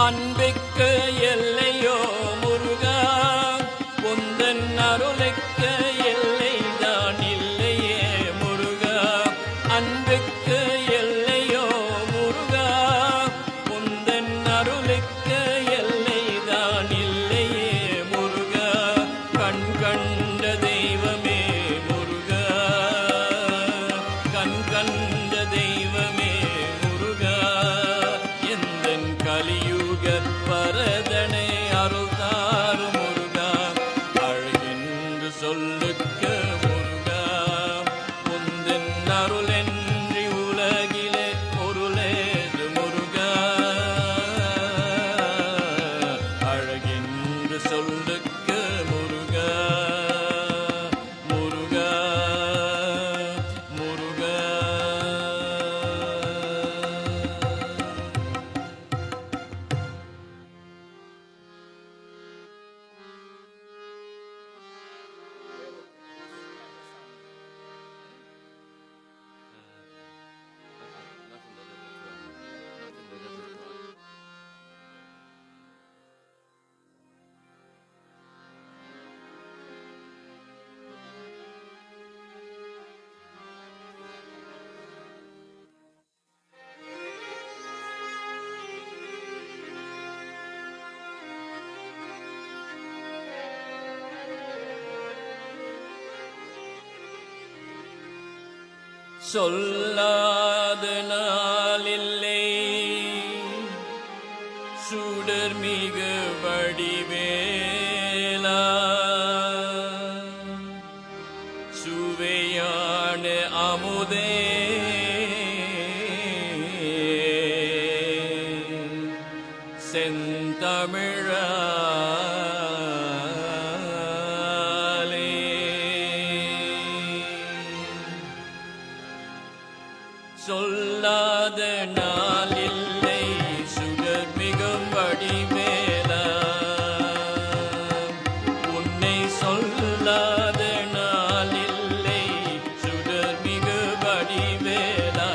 அன்பிற்கு எல்லையோ முருகா, உந்தன் அருளுக்கு எல்லைதான் இல்லையே முருகா. அன்பிற்கு எல்லையோ முருகா, உந்தன் அருளுக்கு எல்லைதான் இல்லையே முருகா. கண் கண்ட தெய்வமே முருகா, கண் கண்ட தெய்வமே முருகா. எந்தன் கலியுக வரதனை அருள் தாரு முருகா. அழகின்று சொல்லுக்க முருகா, உந்தன் அருளென்றி உலகிலே பொருளேது முருகா. அழகின்று சொல்லுக்க முருகா, முருகா, முருகா. சொல்லாத நாளில்லை சுடர் மிகு வடிவேலா, சுவையான அமுதே செந்தமிழாலே. சொல்லாத நாளில்லை சுடர் மிகும் வடிவேலா, உன்னை சொல்லாத நாளில்லை சுடர் மிகு வடிவேலா,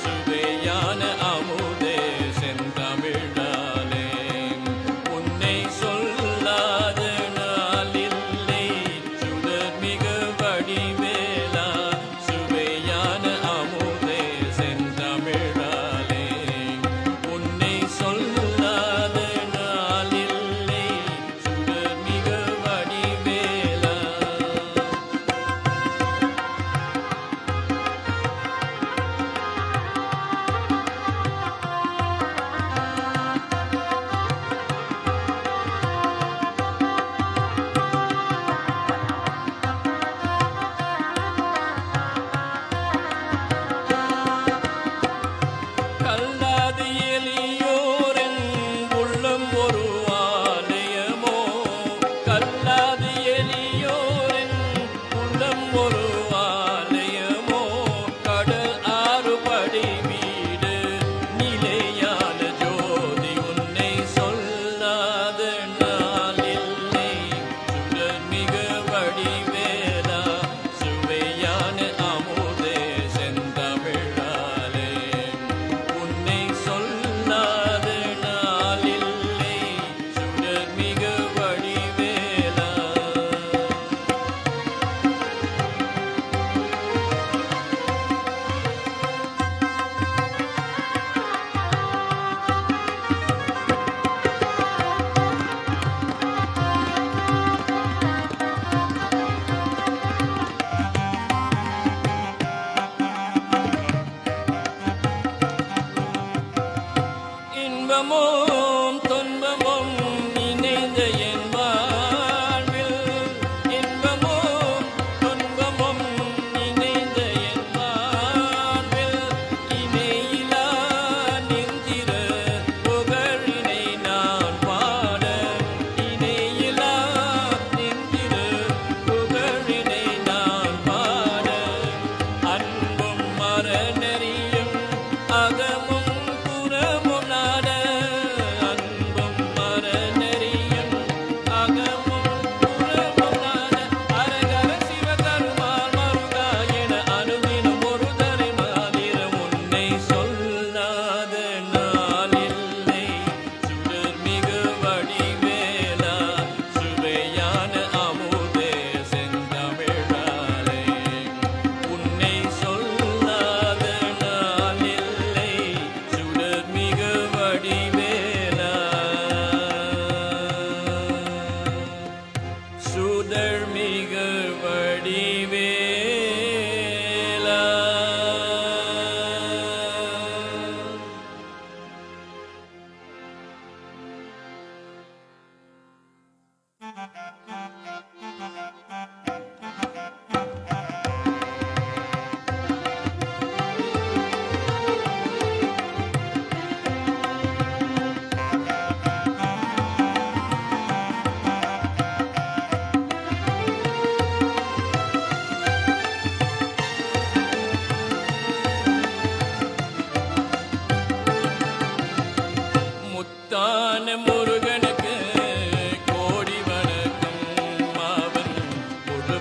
சுவையான அமுதே செந்தமிழாலே. உன்னை சொல்லாத நாளில்லை சுடர் மிகு வடிவேலா, சுவையான அமுதே செந்தமிழாலே.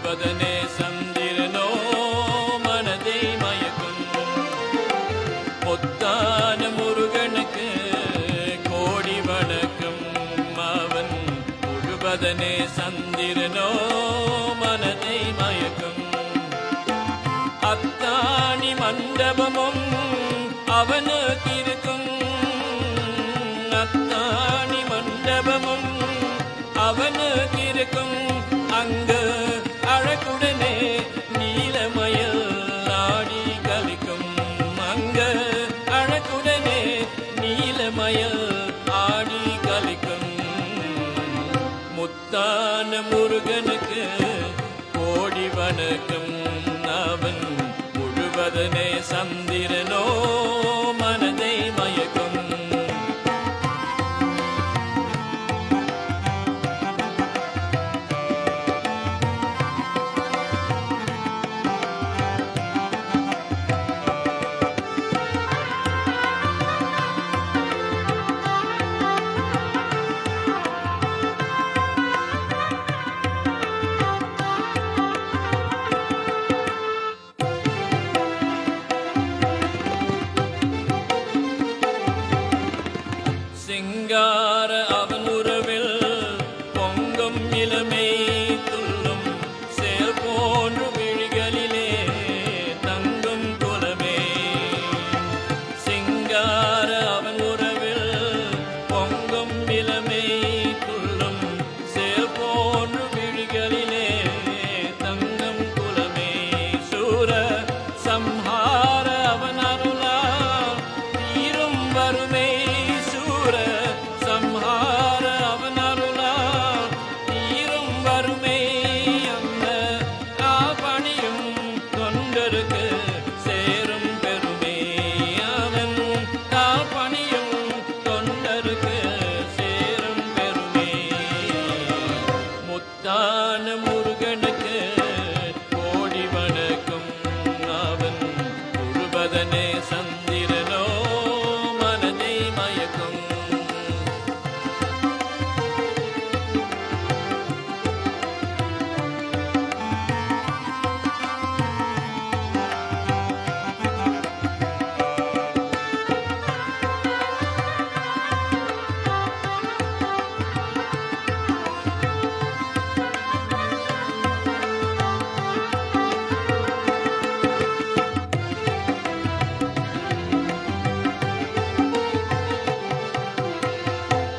முழுவதனே சந்திரனோ மனதை மயக்கும் முத்தான முருகனுக்கு கோடி வணக்கம் அவன் முழுவதனே சந்திரனோ மனதை மயக்கும் அத்தாணி மண்டபமும் அவனுக்கு இருக்கும் அத்தாணி மண்டபமும் அவனுக்கு இருக்கும் அங்கு அழகுடனே நீலமயில் ஆடி கலிக்கும் அங்கு அழகுடனே நீலமயில் ஆடி கலிக்கும் முத்தான முருகனுக்கு கோடி வணக்கம் அவன் முழுவதனே சந்திரனோ மனதை மயக்கும் சிங்கார அவன் உறவில் பொங்கும் இளமை துள்ளும் சேல் போன்று விழிகளிலே தங்கும் குலமே சிங்கார அவன் உறவில் பொங்கும் இளமை துள்ளும் சேல் போன்று விழிகளிலே தங்கும் குலமே சூர சம்ஹார அவன் அருளா தீரும் வருமே சம்ஹார அவன் அருளா தீரும் வருமே அந்த பணியும் தொண்டருக்கு சேரும் பெருமே அவன் பணியும் தொண்டருக்கு சேரும் பெருமே முத்தான முருகனுக்கு கோடி வணக்கம் அவன் முழுவதனே சந்திரனோ மனதை மயக்கும்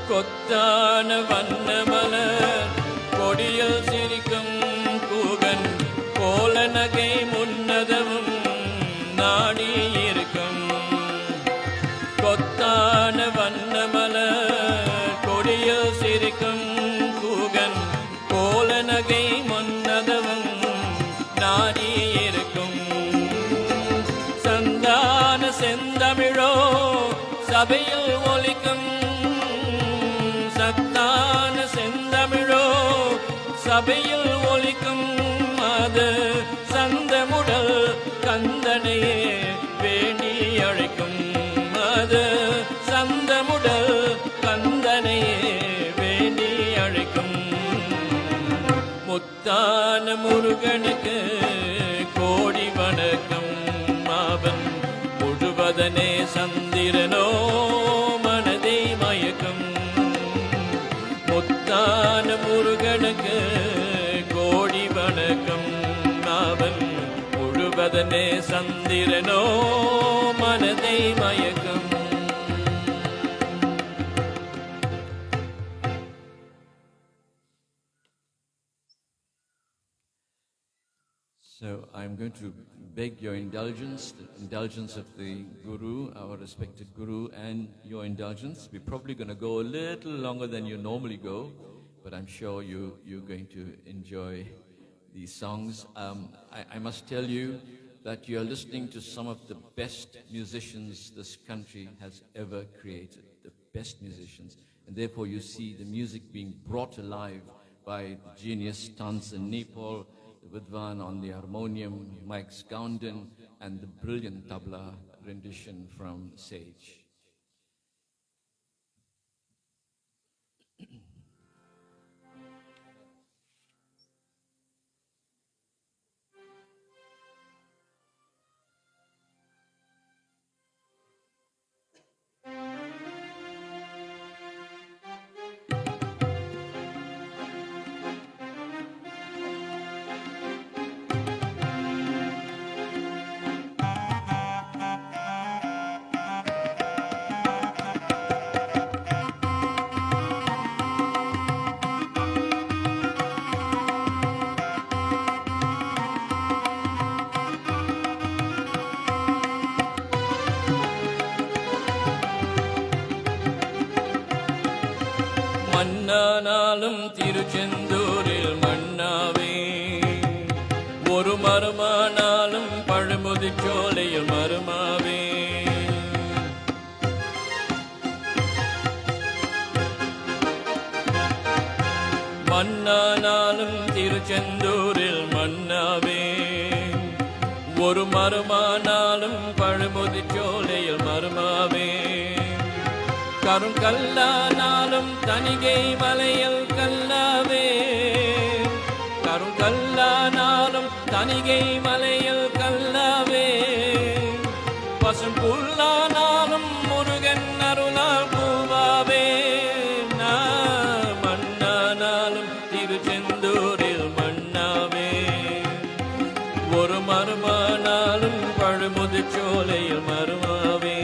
கொத்தான வண்ணமலர் கொடியில் சிரிக்கும் கூகன் கோல நகை முன்னதவும் நாடி இருக்கும் கொத்தான வண்ணமலர் கொடியில் சிரிக்கும் கூகன் கோல நகை முன்னதவும் நாடி இருக்கும் சந்தான செந்தமிழோ சபையில் ஒலிக்கும் சத்தான செந்தமிழோ சபையில் ஒலிக்கும் அது சந்தமுடல் கந்தனையே வேண்டி அழைக்கும் அது சந்தமுடல் கந்தனையே வேண்டி அழைக்கும் முத்தான முருகனுக்கு கோடி வணக்கம் அவன் முழுவதனே சந்திரனோ மனதை மயக்கும் முத்தான முருகனுக்கு கோடி வணக்கம் அவன் முழுவதனே சந்திரனோ மனதை மயக்கம் So I'm going to beg your indulgence, the indulgence of the Guru, our respected Guru, and your indulgence. We're probably going to go a little longer than you normally go, but I'm sure you're going to enjoy these songs. I must tell you that you're listening to some of the best musicians this country has ever created, the best musicians. And therefore you see the music being brought alive by the genius Tans in Nepal, the Vidwan on the harmonium, Mike Skounden, and the brilliant tabla rendition from Sage. நாளும் திருச்செந்தூரில் மன்னாவே, ஒரு மறுமானாலும் பழமுதிர்ச்சோலையில் மருமாவே. மன்னானாலும் திருச்செந்தூரில் மன்னாவே, ஒரு மறுமானாலும் பழமுதிர்ச்சோலையில் மருமாவே. கருங்கல்லானாலும் தணிகை மலையில் கல்லாவே, கருங்கல்லானாலும் தணிகை மலையில் கல்லாவே. பசும் புல்லானாலும் முருகன் அருளால் பூவாவே. மண்ணானாலும் திருச்செந்தூரில் மண்ணாவே, ஒரு மருமானாலும் பழுமுதிர்ச்சோலையில் மருமாவே.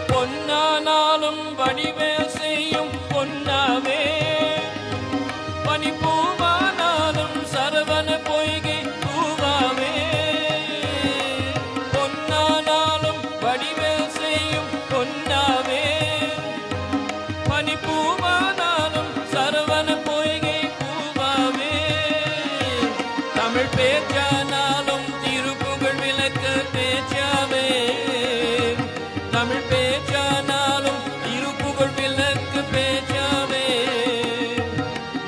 பொன்னானாலும் வடிவேல் செய்யும் பொன்னாவே, பனிப்பூவானாலும் சரவண பொய்கை பூவாவே. பொன்னானாலும் வடிவேல் செய்யும் பொன்னாவே, பனிப்பூவானாலும் சரவண பொய்கை பூவாவே. தமிழ் பேச்சானாலும் திருப்புகழ் விளக்க பேச்சாவே, தமிழ் பேச்சானாலும் திருப்புகழ் விளக்கு பேச்சாவே.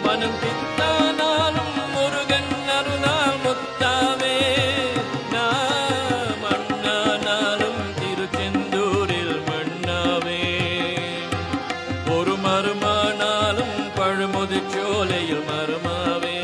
மனம் பித்தானாலும் முருகன் அருளால் முத்தாவே. மண்ணானாலும் திருச்செந்தூரில் மண்ணாவே, ஒரு மருமானாலும் பழுமுதிர்ச்சோலையில் மருமாவே.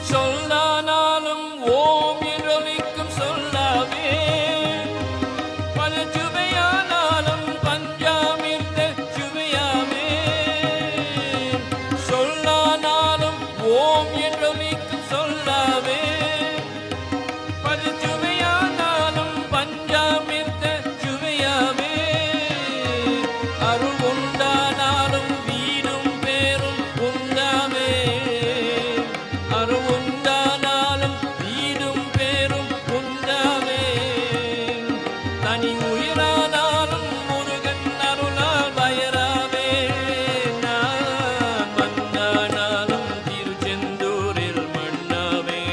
சொல்லானாலும் ஓம் என்றொலிக்கும் சொல்லாவே, பல சுவையானாலும் பஞ்சாமிர்த சுவையாவே. சொல்லானாலும் ஓம் என்றொலிக்கும் சொல்லாவே, பல சுவையானாலும் பஞ்சாமிர்த சுவையாவே. அருள் உண்டானாலும் வீடும் பேரும் உண்டாவே, அருள் உண்டானாலும் வீடும் பேரும் உண்டாவே. தனி உயிரானாலும் முருகன் அருளால் பயராவே. மண்ணானாலும் திருச்செந்தூரில் மண்ணாவே,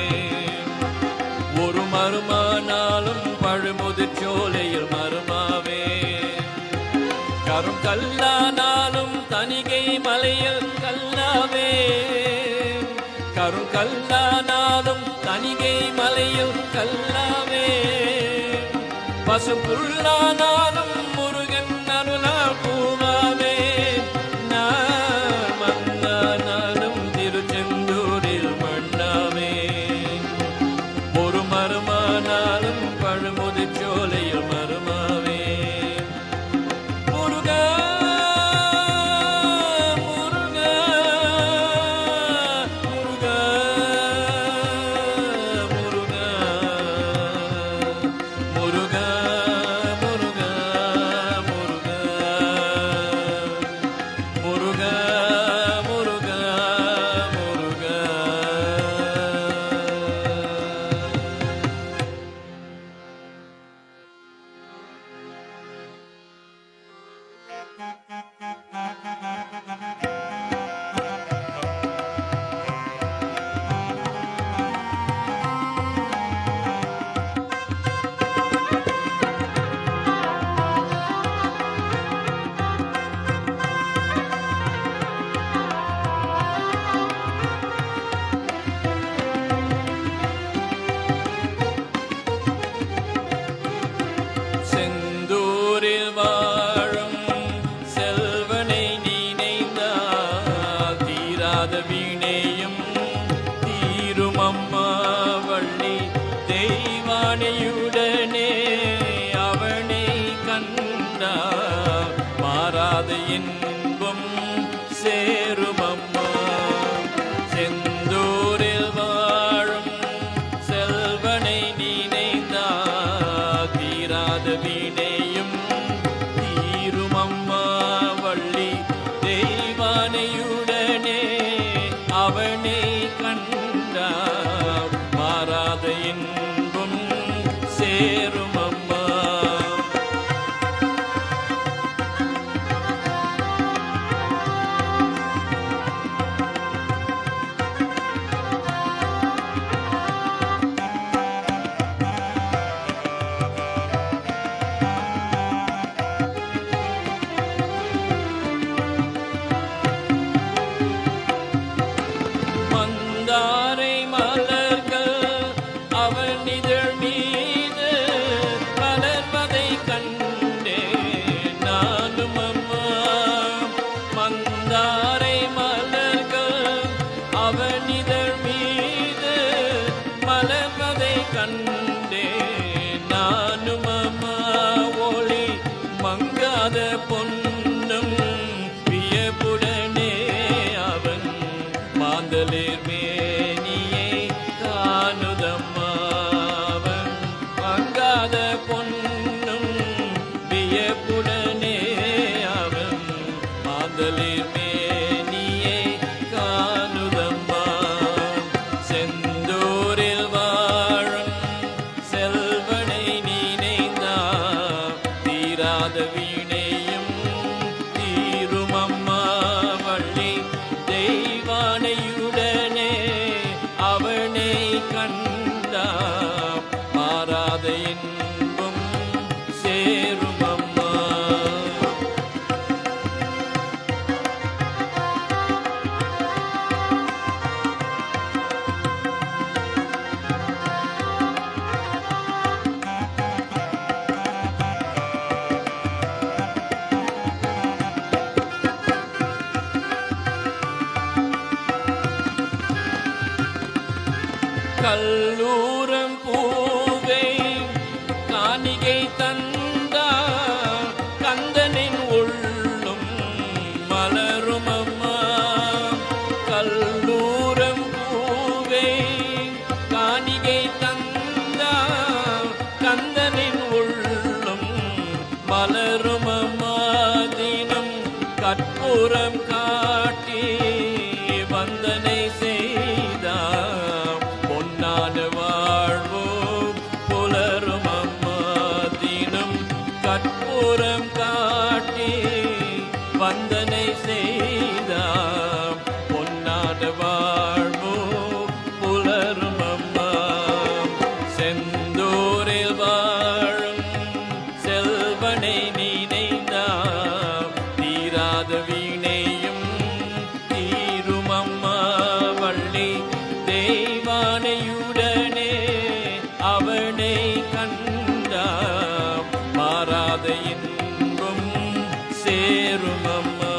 ஒரு மருமானாலும் பழுமுதிர்ச்சோலையில் மருமாவே. கரும் கல்லானாலும் தணிகை மலையில் கல்லாவே, கருங்கல்லானாலும் தணிகை மலையில் கல்லாவே. பசும் புல்லானாலும் முருகன் அருளால் பூவாவே. மண்ணானாலும் திருச்செந்தூரில் மண்ணாவே, ஒரு மருமானாலும் பழுமுதிர்ச்சோலையில் மருமாவே. முருகா முருகா முருகா முருகா முருகா முருகா தெய்வானையுடனே அவனை கண்டார் மாறாத இன்பம் சேருமம்மா. செந்தூரில் வாழும் செல்வனை நினைந்தார் தீராத வினையும் தீருமம்மா. வள்ளி தெய்வானையுடனே அவனை கண்டார் மாறாத இன்பம் சேருமம்மா. மந்தாரை மலர்கள் அவன் இதழ் மீது மலர்வதை கண்டேன் நானும் அம்மா. மந்தாரை மலர்கள் அவன் இதழ் மீது மலர்வதை கண்டேன் நானும் அம்மா. ஒளி மங்காத பொன்னும் வியப்புடனே அவன் மாந்தளிர் மேனியை காணுதம்மாவன். மங்காத பொன்னும் வியப்புடனே அவன் மாந்தளிர் மேனியை காணுதம்மா. செந்தூரில் வாழும் செல்வனை நினைந்தார் தீராத வீணையும் தீருமம்மா. வள்ளி தெய்வானையுடனே அவனை கண்டார் மாறாத இன்பம் சேருமம்மா. கல்லூரம் பூவே காணிகை தந்தார் கந்தனின் உள்ளும் மலரும் அம்மா. கல்லூரம் பூவே காணிகை தந்தார் கந்தனின் உள்ளும் மலரும் அம்மா. தினம் கற்பூரம் காட்டி வந்தனை செய்தார் பொன்னான வாழ்வோ புலரும் அம்மா. தினம் கற்பூரம் காட்டி வந்தனை செய்தார் பொன்னான வாழ்வோ புலரும் அம்மா. செந்தூரில் வாழும் செல்வனை நினைந்தார் தீராத வீணையும் தீருமம்மா. வள்ளி தெய்வானையுடனே அவனை கண்டார் மாறாத இன்பம் சேருமம்மா.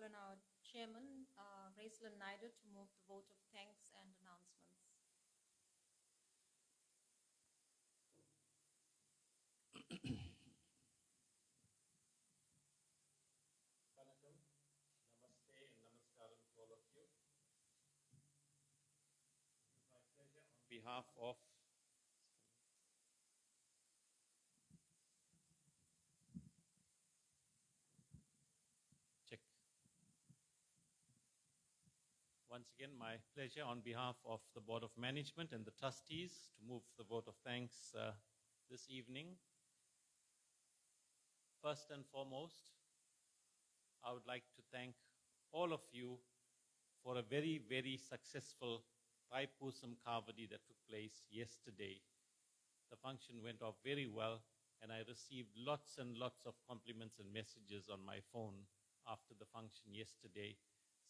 call on our chairman, Raislan Naidu, to move the vote of thanks and announcements. Vanakkam, Namaste and Namaskaram to all of you. It's my pleasure on behalf of check. Once again, my pleasure on behalf of the Board of Management and the trustees to move the vote of thanks this evening. First and foremost, I would like to thank all of you for a very, very successful Poosam Kavadi that took place yesterday. The function went off very well, and I received lots and lots of compliments and messages on my phone after the function yesterday,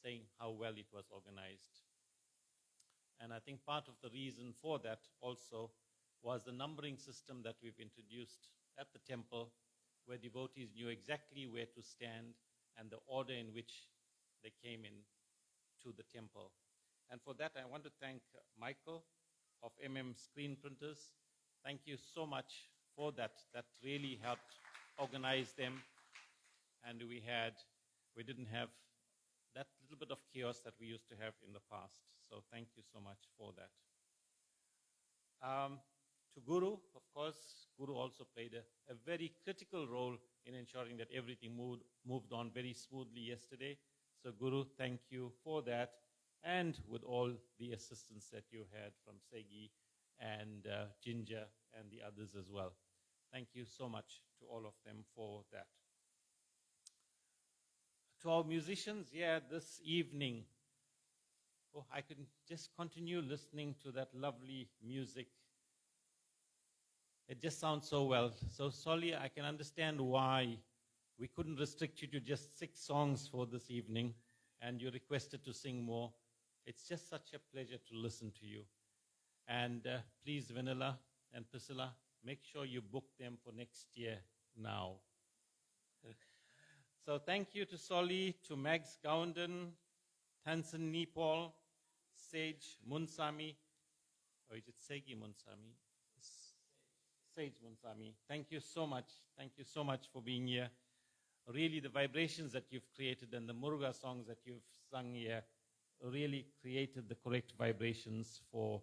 saying how well it was organized. And I think part of the reason for that also was the numbering system that we've introduced at the temple, where devotees knew exactly where to stand and the order in which they came in to the temple. And for that, I want to thank Michael of Screen Printers. Thank you so much for that. That really helped organize them. And we didn't have that little bit of chaos that we used to have in the past. So thank you so much for that. To Guru, of course, Guru also played a very critical role in ensuring that everything moved on very smoothly yesterday. So Guru, thank you for that, and with all the assistance that you had from Segi and Ginger and the others as well. Thank you so much to all of them for that. To our musicians, this evening, I can just continue listening to that lovely music. It just sounds so well. So, Solly, I can understand why we couldn't restrict you to just 6 songs for this evening, and you requested to sing more. It's just such a pleasure to listen to you. And please, Vanilla and Priscilla, make sure you book them for next year now. So thank you to Solly, to Max Gounden, Tansen Nepal, Sage Munsami. Or is it Segi Munsami? Sage Munsami. Thank you so much. Thank you so much for being here. Really, the vibrations that you've created and the Muruga songs that you've sung here really created the correct vibrations for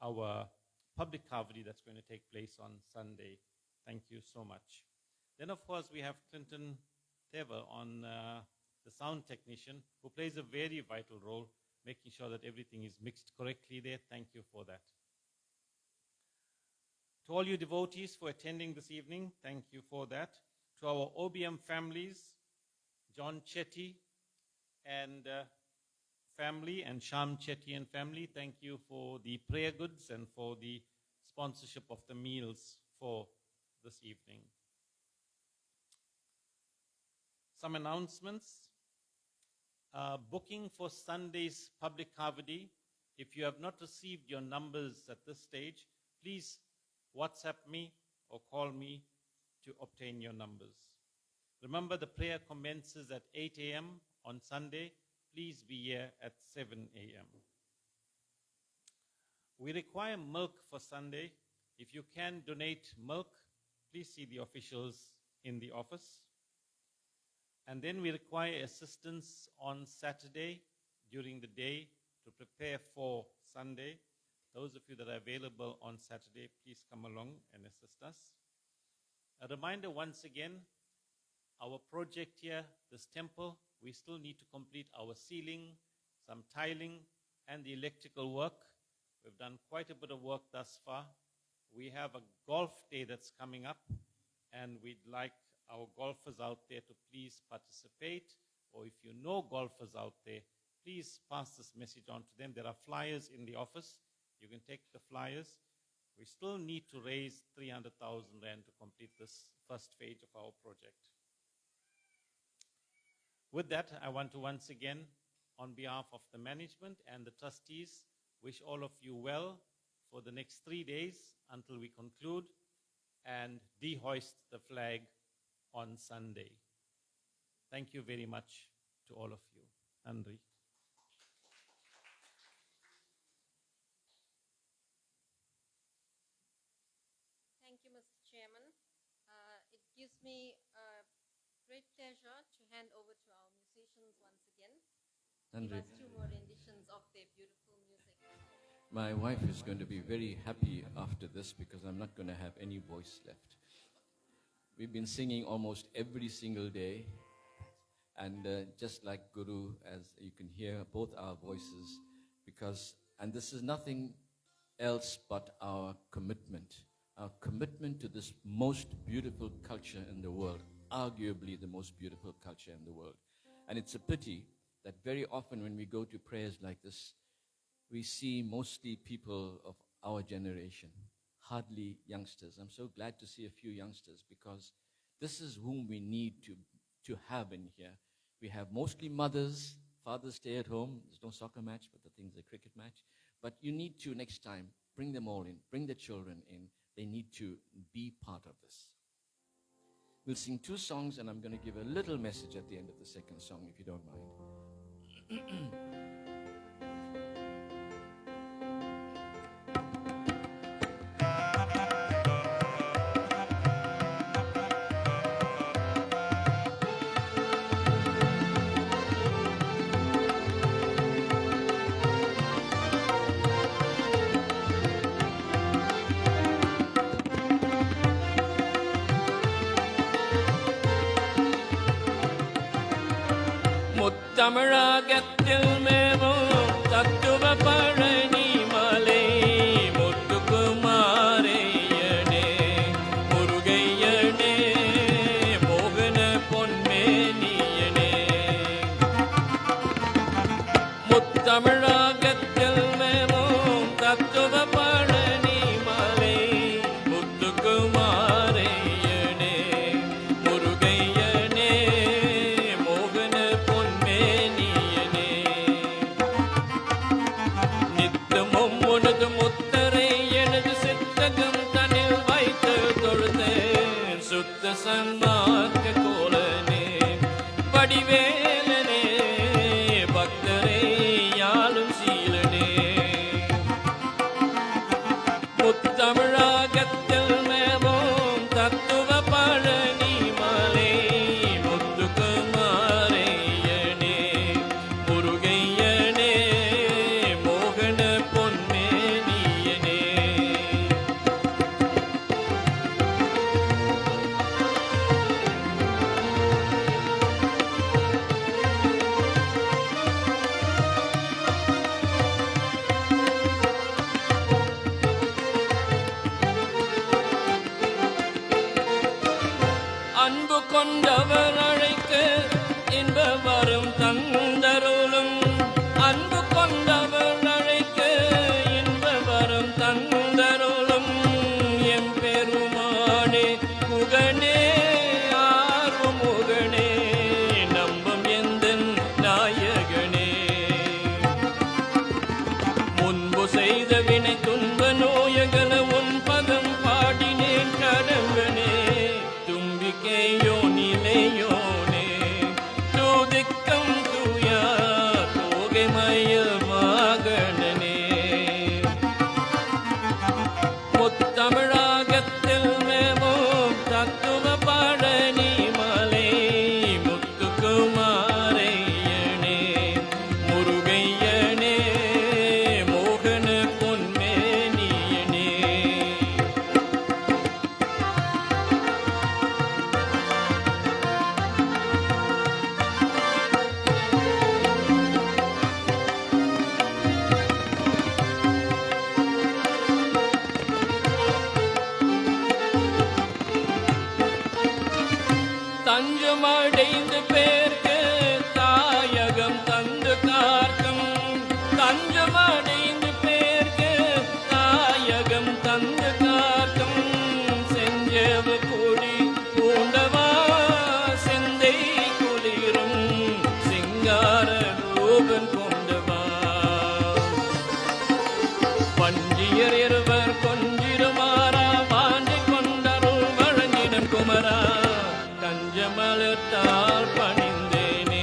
our public Kavadi that's going to take place on Sunday. Thank you so much. Then, of course, we have Clinton Tever on the sound technician, who plays a very vital role, making sure that everything is mixed correctly there. Thank you for that. To all you devotees for attending this evening, thank you for that. To our OBM families, John Chetty and family, and Sham Chetty and family, thank you for the prayer goods and for the sponsorship of the meals for this evening. Some announcements. Booking for Sunday's public Kavadi. If you have not received your numbers at this stage, please WhatsApp me or call me to obtain your numbers. Remember, the prayer commences at 8 a.m. on Sunday. Please be here at 7 a.m. We require milk for Sunday. If you can donate milk, please see the officials in the office. And then we require assistance on Saturday during the day to prepare for Sunday. Those of you that are available on Saturday, please come along and assist us. A reminder once again, our project here, this temple, we still need to complete our ceiling, some tiling, and the electrical work. We've done quite a bit of work thus far. We have a golf day that's coming up, and we'd like our golfers out there to please participate. Or if you know golfers out there, please pass this message on to them. There are flyers in the office. You can take the flyers. We still need to raise 300,000 rand to complete this first phase of our project. With that, I want to once again, on behalf of the management and the trustees, wish all of you well for the next 3 days until we conclude and de-hoist the flag on Sunday. Thank you very much. to all of you. Nandri. Thank you, Mr. Chairman. It gives me great pleasure to hand over to our musicians once again. Give Nandri. us two more renditions of their beautiful music. My wife is going to be very happy after this because I'm not going to have any voice left. We've been singing almost every single day. And just like Guru, as you can hear, both our voices, and this is nothing else but our commitment to this most beautiful culture in the world, arguably the most beautiful culture in the world. And it's a pity that very often when we go to prayers like this, we see mostly people of our generation, hardly youngsters. I'm so glad to see a few youngsters because this is whom we need to have in here. We have mostly mothers, fathers stay at home. There's no soccer match, but the thing's a cricket match. But you need to, next time, bring them all in, bring the children in. They need to be part of this. We'll sing two songs, and I'm going to give a little message at the end of the second song, if you don't mind. தமிழகத்தில் மேவும் தத்துவ பழனி மலை முத்துக்குமாரையனே முருகையனே மோகன பொன்மேனியனே முத்தமிழகத்தில் மேவும் தத்துவ பழனி மலை முத்துக்குமாரையனே முருகையனே மோகன உனது முத்தரை எனது சித்தகம் தனில் வைத்து தொழுதேன் சுத்த சன்மார்க்க கோலனே வடிவேலனே பக்தரை யாழும் சீலனே முத்தமிழகத்தில் மேவும் தத்துவ பழனி மலை முத்துக்குமாரையனே முருகையனே மோகன அன்பு கொண்டவர் அழைக்க இன்ப வரும் தந்தருளும் அன்பு கொண்டவர் அழைக்க இன்ப வரும் தந்தருளும் எம் பெருமானே குகனே ஆறுமுகனே நம்பும் எந்தன் நாயகனே முன்பு செய்த வினை துன்ப நோயகல உன் பதம் பாடினேன் கடம்பனே தும்பிக்கையோ நிலையோனே தூதிக்கம் தூயா தோகை மயில் மகனே முத்தமிழகத்தில் மேவும் தத்துவ பழனி மலை முத்துக்குமாரையனே முருகையனே மோகன பொன்மேனியனே தஞ்சமடைந்து பேர்க்கு தாயகம் தந்து காக்கும் தஞ்சமடைந்து பேர்க்கு தாயகம் தந்து காக்கும் செஞ்சவ கொடி பூண்டவா சிந்தை குளிரும் சிங்கார ரூபன் கொண்டவா பஞ்சியர் இருவர் கொஞ்சிருமாறா வாண்டி கொண்டருள் வழங்கிடும் குமரா கஞ்சமலத்தால் பணிந்தேனே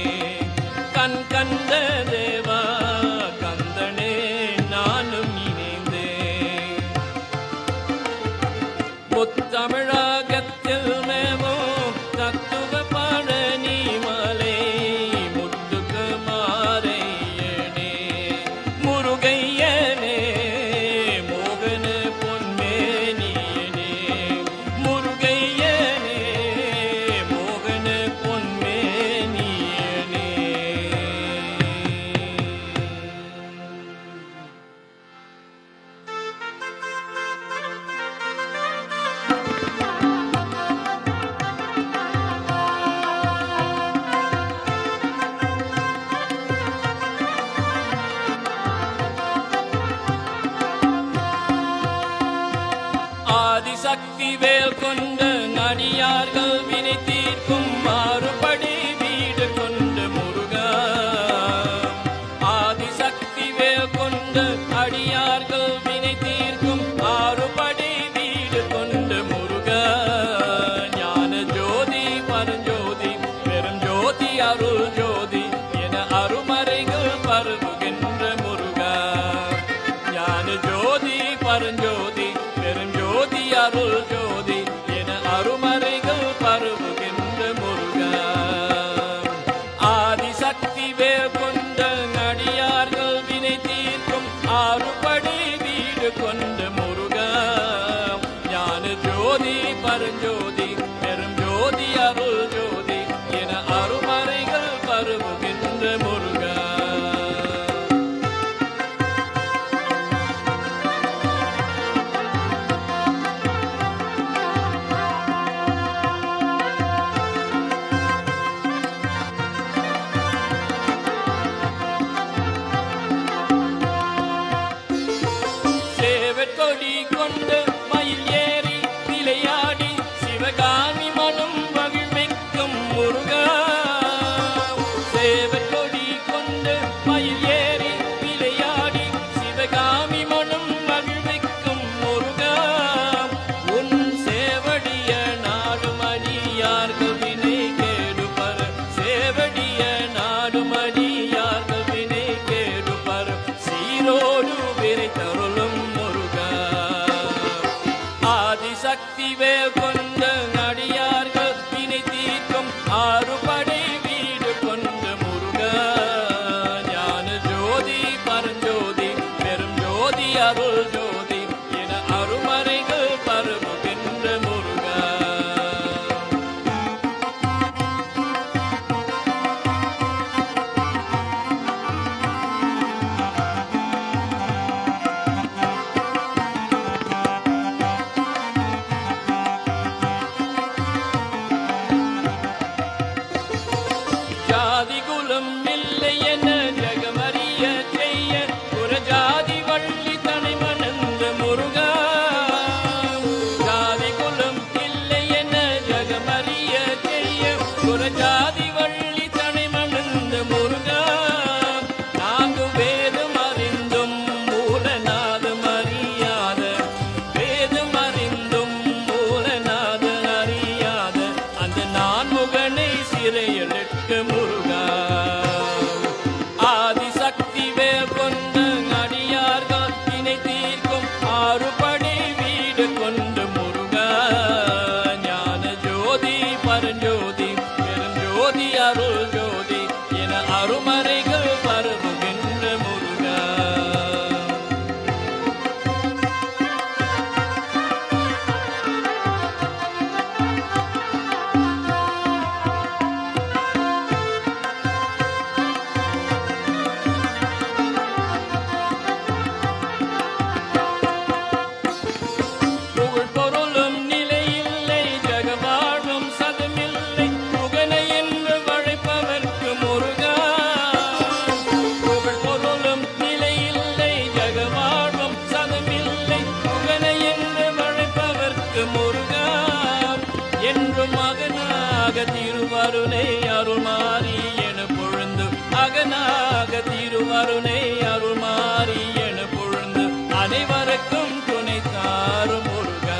ஆறுமுகனை சிறையிலிட்டு முருகா ஆதிசக்தி வேல் கொண்ட அடியார்கள் தினை தீர்க்கும் ஆறுபடை வீடு கொண்டு முருகா ஞான ஜோதி பரஞ்சோதி பெருஞ்சோதி அருள் ஜோதி என அருமறைகள் பரவுகின்ற முருகா புகழ் பொருளும் நிலையில்லை ஜகவாழ்வும் சதமில்லை முகனை என்று வழைப்பவர்க்கு முருகா புகழ் பொருளும் நிலையில்லை ஜகவாழ்வும் சதமில்லை முகனை என்று வழைப்பவர்க்கு முருகா என்று மகனாக திருவருளை அருள்மாறி என பொழுந்து அகனாக திருவருளை அருள்மாறி என பொழுந்து அனைவருக்கும் துணை தாரும் முருகா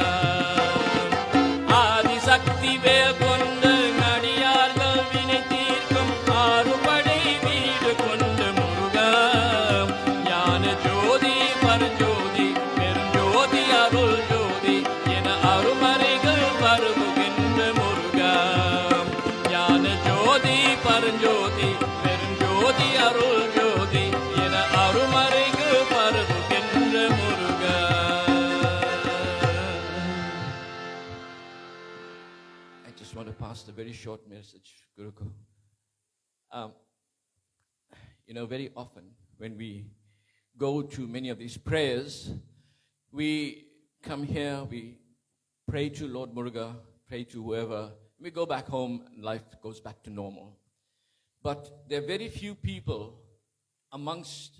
ஆதிசக்தி வேல் கொண்ட அடியார்கள் வினை தீர்க்கும் ஆறுபடை வீடு கொண்டு முருகா ஞான ஜோதி பரஞ்சோதி பெருஞ்சோதி அருள் ஜோதி என அருமறைகள் பரவுகின்ற முருகா ஞான ஜோதி பரஞ்சோதி பெருஞ்சோதி அருள் ஜோதி என அருமறைகள் பரவுகின்ற முருகா I just want to pass a very short message, Guruku. Very often when we go to many of these prayers, we come here, we pray to Lord Muruga, pray to whoever, we go back home and life goes back to normal. But there are very few people amongst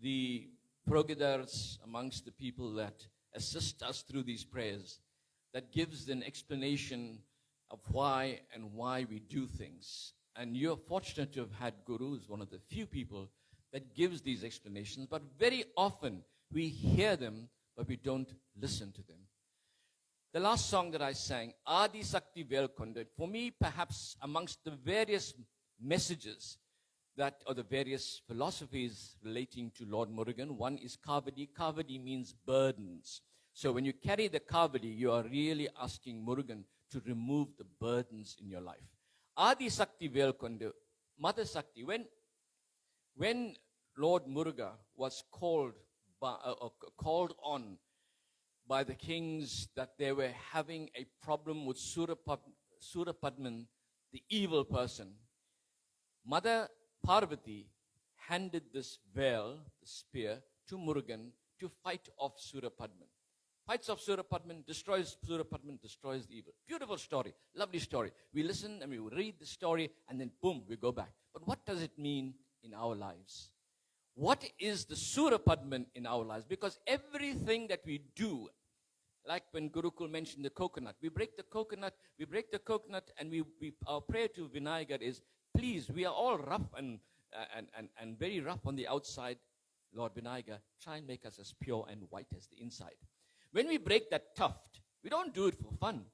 the progadars, amongst the people that assist us through these prayers, that gives an explanation of why and why we do things. And you're fortunate to have had Guru, who's one of the few people that gives these explanations. But very often we hear them, but we don't listen to them. The last song that I sang, Adi Sakti Velkonda, for me perhaps amongst the various messages that, or the various philosophies relating to Lord Murugan, one is Kavadi. Kavadi means burdens. So when you carry the Kavadi, you are really asking Murugan to remove the burdens in your life. Adi Sakti Velkonda, Mother Sakti, when Lord Muruga was called on by the kings that they were having a problem with Surapadman, the evil person, Mother Parvati handed this veil, the spear, to Murugan to fight off Surapadman. Fights off Surapadman, destroys the evil. Beautiful story, lovely story. We listen and we read the story and then boom, we go back. But what does it mean in our lives? What is the Surapadman in our lives? Because everything that we do, like when Gurukul mentioned the coconut, we break the coconut and our prayer to Vinayagar is, please, we are all rough and very rough on the outside. Lord Vinayagar, try and make us as pure and white as the inside. When we break that tuft, we don't do it for fun.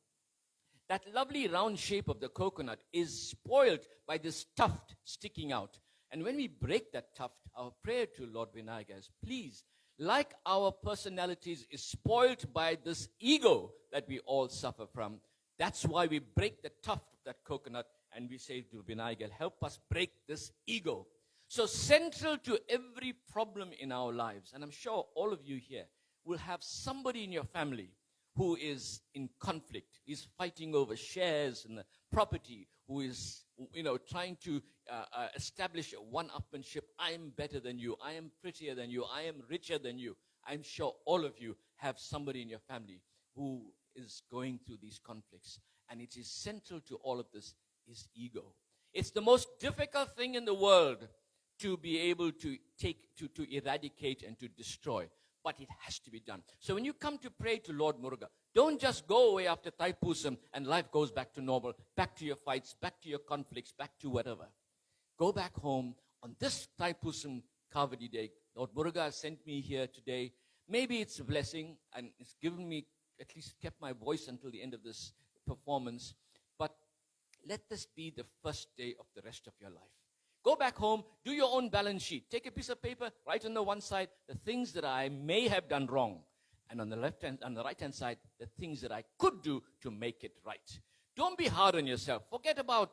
That lovely round shape of the coconut is spoiled by this tuft sticking out. And when we break that tuft, our prayer to Lord Vinayagar is, please, like our personalities is spoiled by this ego that we all suffer from, that's why we break the tuft of that coconut and we say to Vinayagar, help us break this ego. So central to every problem in our lives, and I'm sure all of you here will have somebody in your family who is in conflict, is fighting over shares and property, who is, trying to establish a one-upmanship. I am better than you. I am prettier than you. I am richer than you. I'm sure all of you have somebody in your family who is going through these conflicts. And it is central to all of this is ego. It's the most difficult thing in the world to be able to eradicate and to destroy. But it has to be done. So when you come to pray to Lord Muruga, don't just go away after Thai Poosam and life goes back to normal, back to your fights, back to your conflicts, back to whatever. Go back home on this Thai Poosam Kavadi Day. Lord Muruga has sent me here today. Maybe it's a blessing and it's given me, at least kept my voice until the end of this performance. But let this be the first day of the rest of your life. Go back home, do your own balance sheet. Take a piece of paper, write on the one side the things that I may have done wrong, and on the right-hand side, the things that I could do to make it right. Don't be hard on yourself. Forget about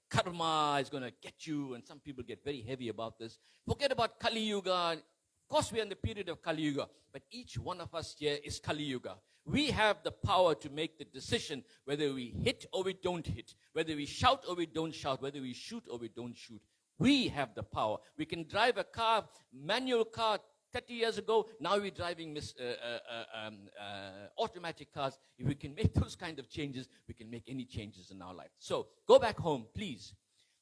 karma is going to get you, and some people get very heavy about this. Forget about Kali Yuga. Of course, we are in the period of Kali Yuga, but each one of us here is Kali Yuga. We have the power to make the decision whether we hit or we don't hit, whether we shout or we don't shout, whether we shoot or we don't shoot. We have the power. We can drive a car, manual car, 30 years ago. Now we're driving automatic cars. If we can make those kind of changes, we can make any changes in our life. So go back home, please.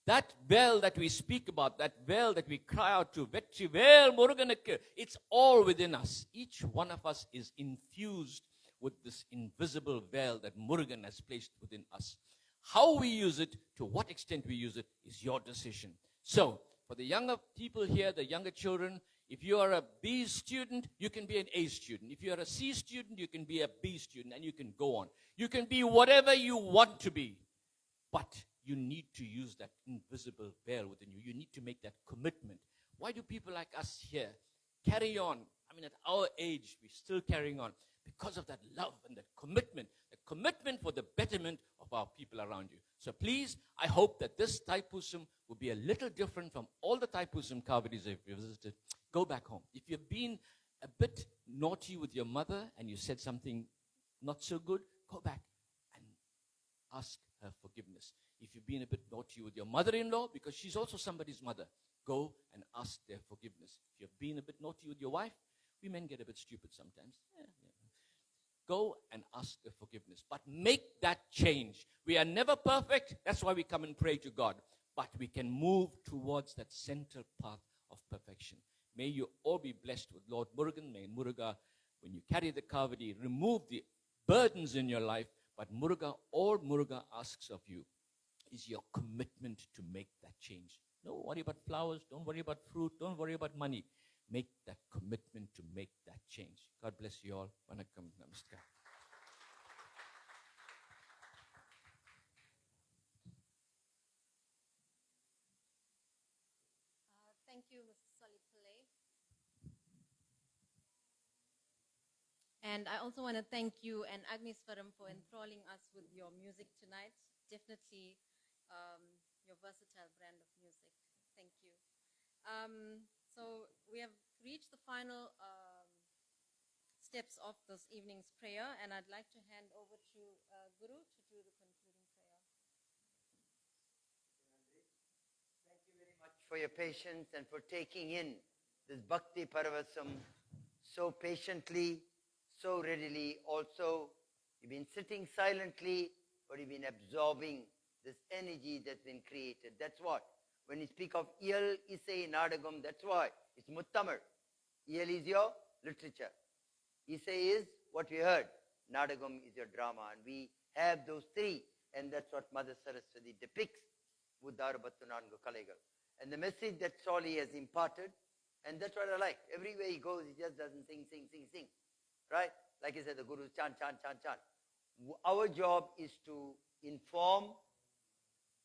That well that we speak about, that well that we cry out to, Vetri Vel Muruganukku, it's all within us. Each one of us is infused with this invisible veil that Murugan has placed within us. How we use it, to what extent we use it, is your decision. So, for the younger people here, the younger children, if you are a B student, you can be an A student. If you are a C student, you can be a B student, and you can go on. You can be whatever you want to be. But you need to use that invisible veil within you. You need to make that commitment. Why do people like us here carry on? I mean, at our age, we're still carrying on. Because of that love and that commitment. The commitment for the betterment of our people around you. So please, I hope that this Thaipusam will be a little different from all the Thaipusam Kavadis that you've visited. Go back home. If you've been a bit naughty with your mother and you said something not so good, go back and ask her forgiveness. If you've been a bit naughty with your mother-in-law, because she's also somebody's mother, go and ask their forgiveness. If you've been a bit naughty with your wife, we men get a bit stupid sometimes. Go and ask the forgiveness. But make that change. We are never perfect. That's why we come and pray to God. But we can move towards that central path of perfection. May you all be blessed with Lord Murugan. May Muruga, when you carry the Kavadi, remove the burdens in your life. But Muruga, all Muruga asks of you is your commitment to make that change. Don't worry about flowers. Don't worry about fruit. Don't worry about money. Make that commitment to make that change. God bless you all. Vanakkam. Namaskar. Thank you, Mr. Solly Pillay. And I also want to thank you and Agniswaram for enthralling us with your music tonight. Definitely your versatile brand of music. Thank you. So we have reached the final steps of this evening's prayer, and I'd like to hand over to Guru to do the concluding prayer. Thank you very much for your patience and for taking in this Bhakti Paravasam so patiently, so readily. Also, you've been sitting silently, but you've been absorbing this energy that's been created. That's what. When you speak of Iyal, Isai, Nadagam, that's why. It's Muttamar. Iyal is your literature. Isai is what we heard. Nadagam is your drama. And we have those three. And that's what Mother Saraswati depicts with Darabattu Nangu Kalegal. And the message that Solly has imparted, and that's what I like. Everywhere he goes, he just doesn't sing. Right? Like I said, the Guru's chant. Our job is to inform,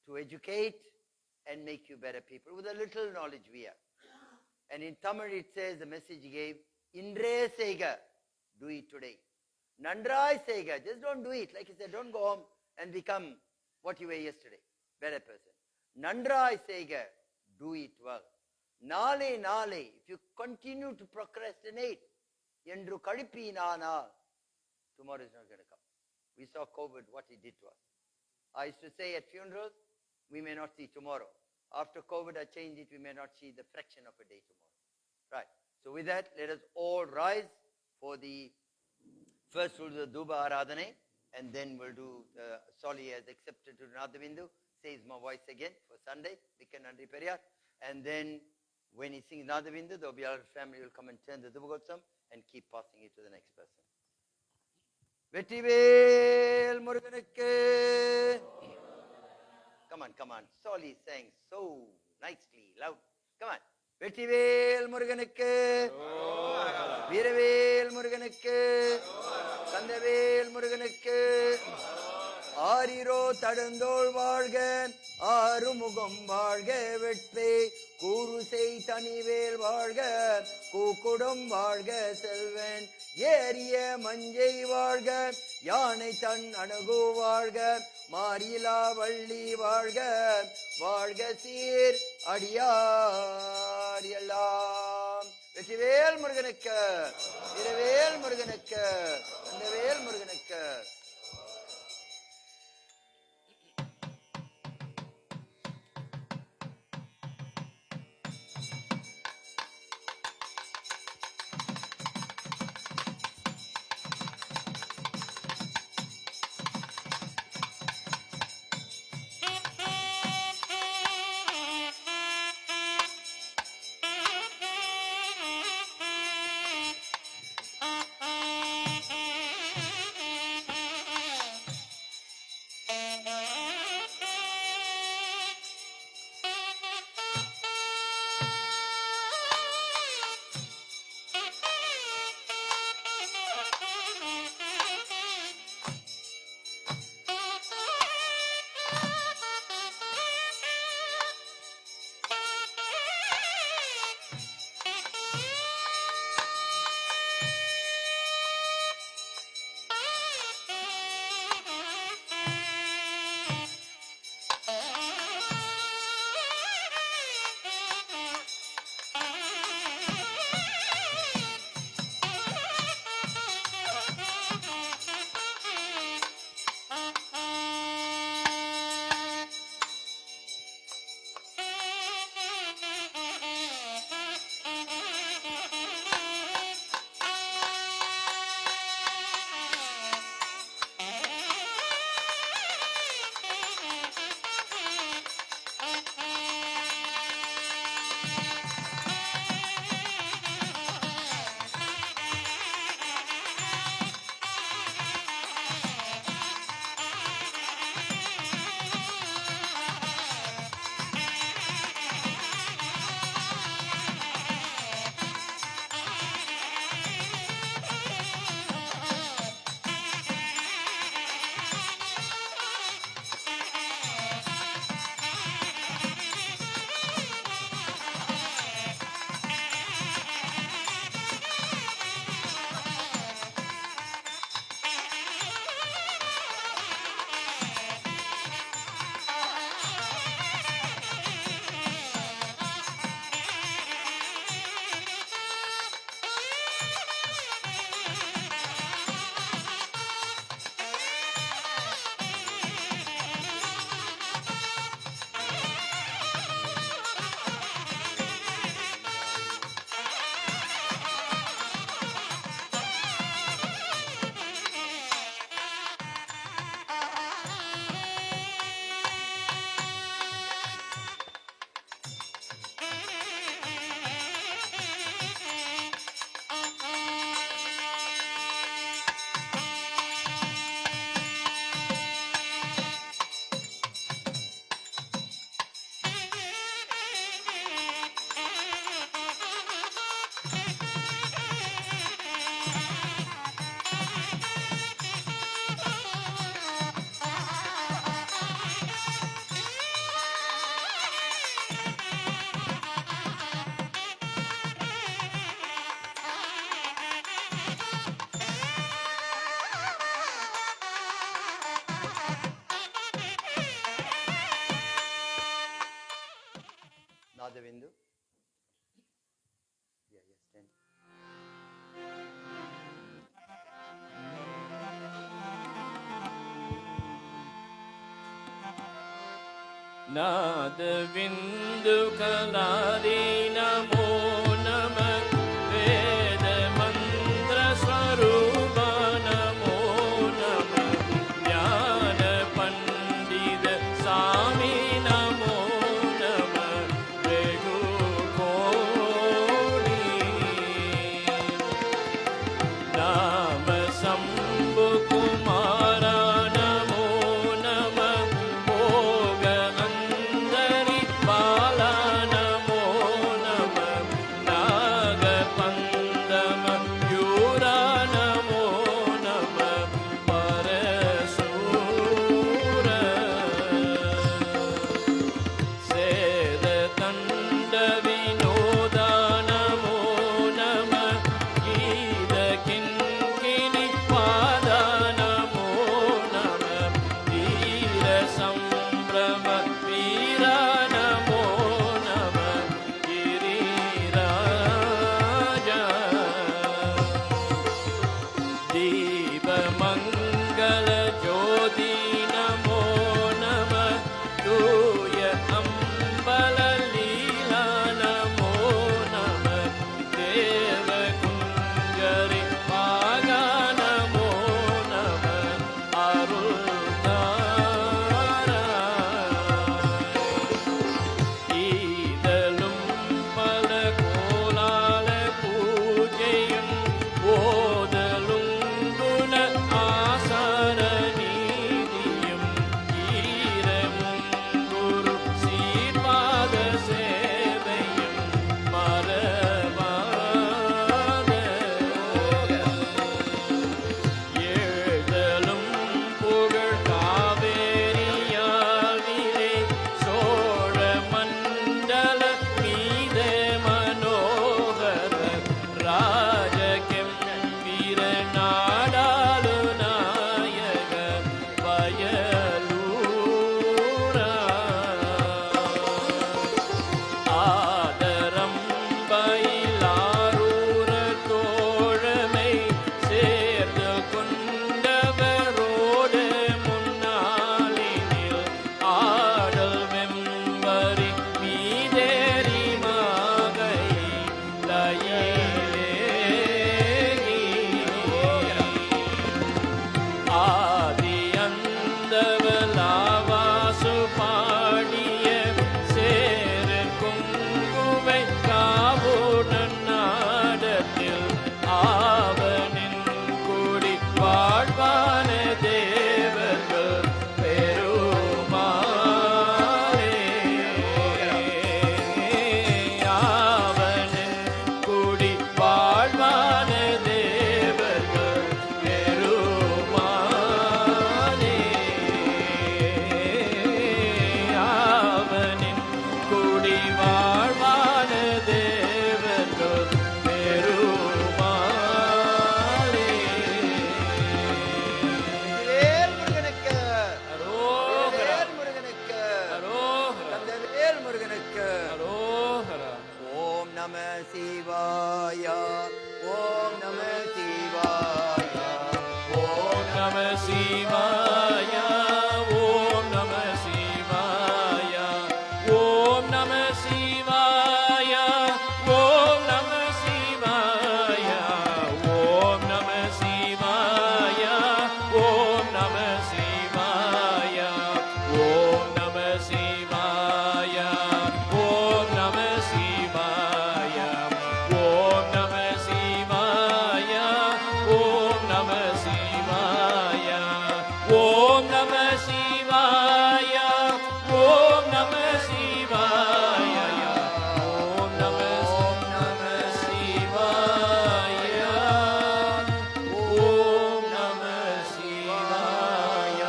to educate, and make you better people with a little knowledge we have. And in Tamil it says, the message he gave, Indre Sega, do it today. Nandrai Sega, just don't do it. Like he said, don't go home and become what you were yesterday, better person. Nandrai Sega, do it well. Nale, if you continue to procrastinate, Yendru Kadipi Nana, tomorrow is not going to come. We saw COVID, what it did to us. I used to say at funerals, we may not see tomorrow. After COVID, I changed it, we may not see the fraction of a day tomorrow. Right. So with that, let us all rise for the, first we'll do the Duba Aradhane, and then we'll do, Solly has accepted to Nadabindu, says my voice again for Sunday, Vikan Nandri Periyar. And then when he sings Nadabindu, there'll be our family will come and turn the Dubagotsam and keep passing it to the next person. Vettivel Muruganukku. Come on. Solly sang so nicely, loud. Come on. Vettivel Muruganukku. Veeravel Muruganukku. Kandavel Muruganukku. ஆரிரோ தடந்தோள் வாழ்க, ஆறுமுகம் வாழ்க, வெட்பே கூறுசை தனிவேல் வாழ்க, கூக்குடம் வாழ்க, செல்வன் ஏறிய மஞ்சை வாழ்க, யானை தன் அணுகு வாழ்க, மாரிலா வள்ளி வாழ்க, வாழ்க சீர் அடியார் எல்லாம். வெற்றிவேல் முருகனுக்கு, இரவேல் முருகனுக்கு, அந்த வேல் முருகனுக்கு. Madhavindu. Yeah, yes, 10. नादविन्दु कलादि नमो नमः वेद मंत्र स्वरूप नमो नमः ज्ञान पंडित स्वामी नमो नमः वेगु कोटि नाम शंभु कुमारा नमो नमः भोग अंदरि बाला नमो नमः சிவாய ஓம் நம சிவாய ஓம் நம சிவாய ஓம் நம சிவாய ஓம் நம சிவாய ஓம் நம சிவாய ஓம் நம சிவாய ஓம் நம சிவாய ஓம் நம சிவாய ஓம் நம சிவாய ஓம் நம சிவாய ஓம் நம சிவாய ஓம் நம சிவாய ஓம் நம சிவாய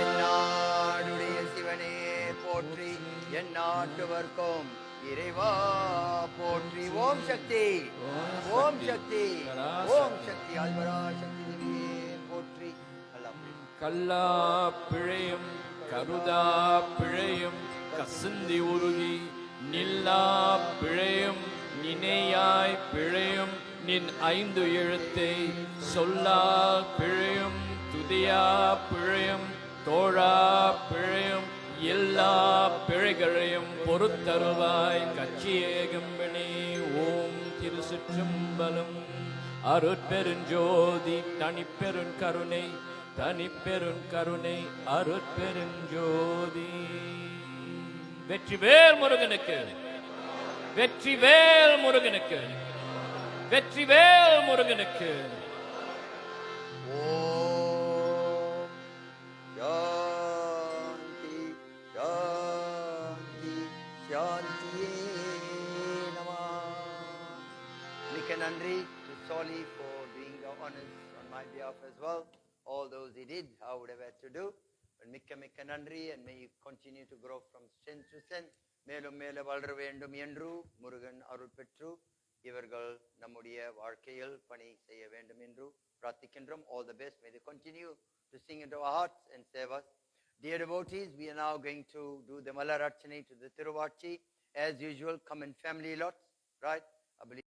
என்னாடுடைய சிவனே போற்றி எந்நாட்டவர்க்கும் இறைவா போற்றி ஓம் சக்தி ஓம் சக்தி ஓம் சக்தி அல்வரா சக்தி தேவியே போற்றி அல்லாஹ் கல்லா பிழையும் கருதா பிழையும் கசிந்தி உருகி நில்லா பிழையும் நினையாய் பிழையும் நின் 5 எழுத்தை சொல்லா பிழையும் துதியா பிழையும் தோழா பிழையும் எல்லா பிழைகளையும் பொறுத்தருவாய் கட்சியேகம்பனே ஓம் திருச்சிற்றம்பலம் அருட்பெருஞ்சோதி தனிப்பெருங்கருணை தனிப்பெருங்கருணை அருட்பெருஞ்சோதி வெற்றிவேல் முருகனுக்கு வெற்றிவேல் முருகனுக்கு வெற்றிவேல் முருகனுக்கு ஓம் சாந்தி சாந்தி சாந்தியே நமः மிக்க நன்றி to Soli for doing the honors on my behalf as well. All those he did, I would have had to do. But மிக்க நன்றி, and may you continue to grow from strength to strength. மேலும் மேல வளர வேண்டும் என்று முருகன் அருள் பெற்று இவர்கள் நம்முடைய வாழ்க்கையில் பணி செய்ய வேண்டும் என்று பிரார்த்திக்கின்றோம். All the best. May they continue to sing into our hearts and save us. Dear devotees, we are now going to do the Malarachani to the Tiruvachi. As usual, come in family lots, right? I believe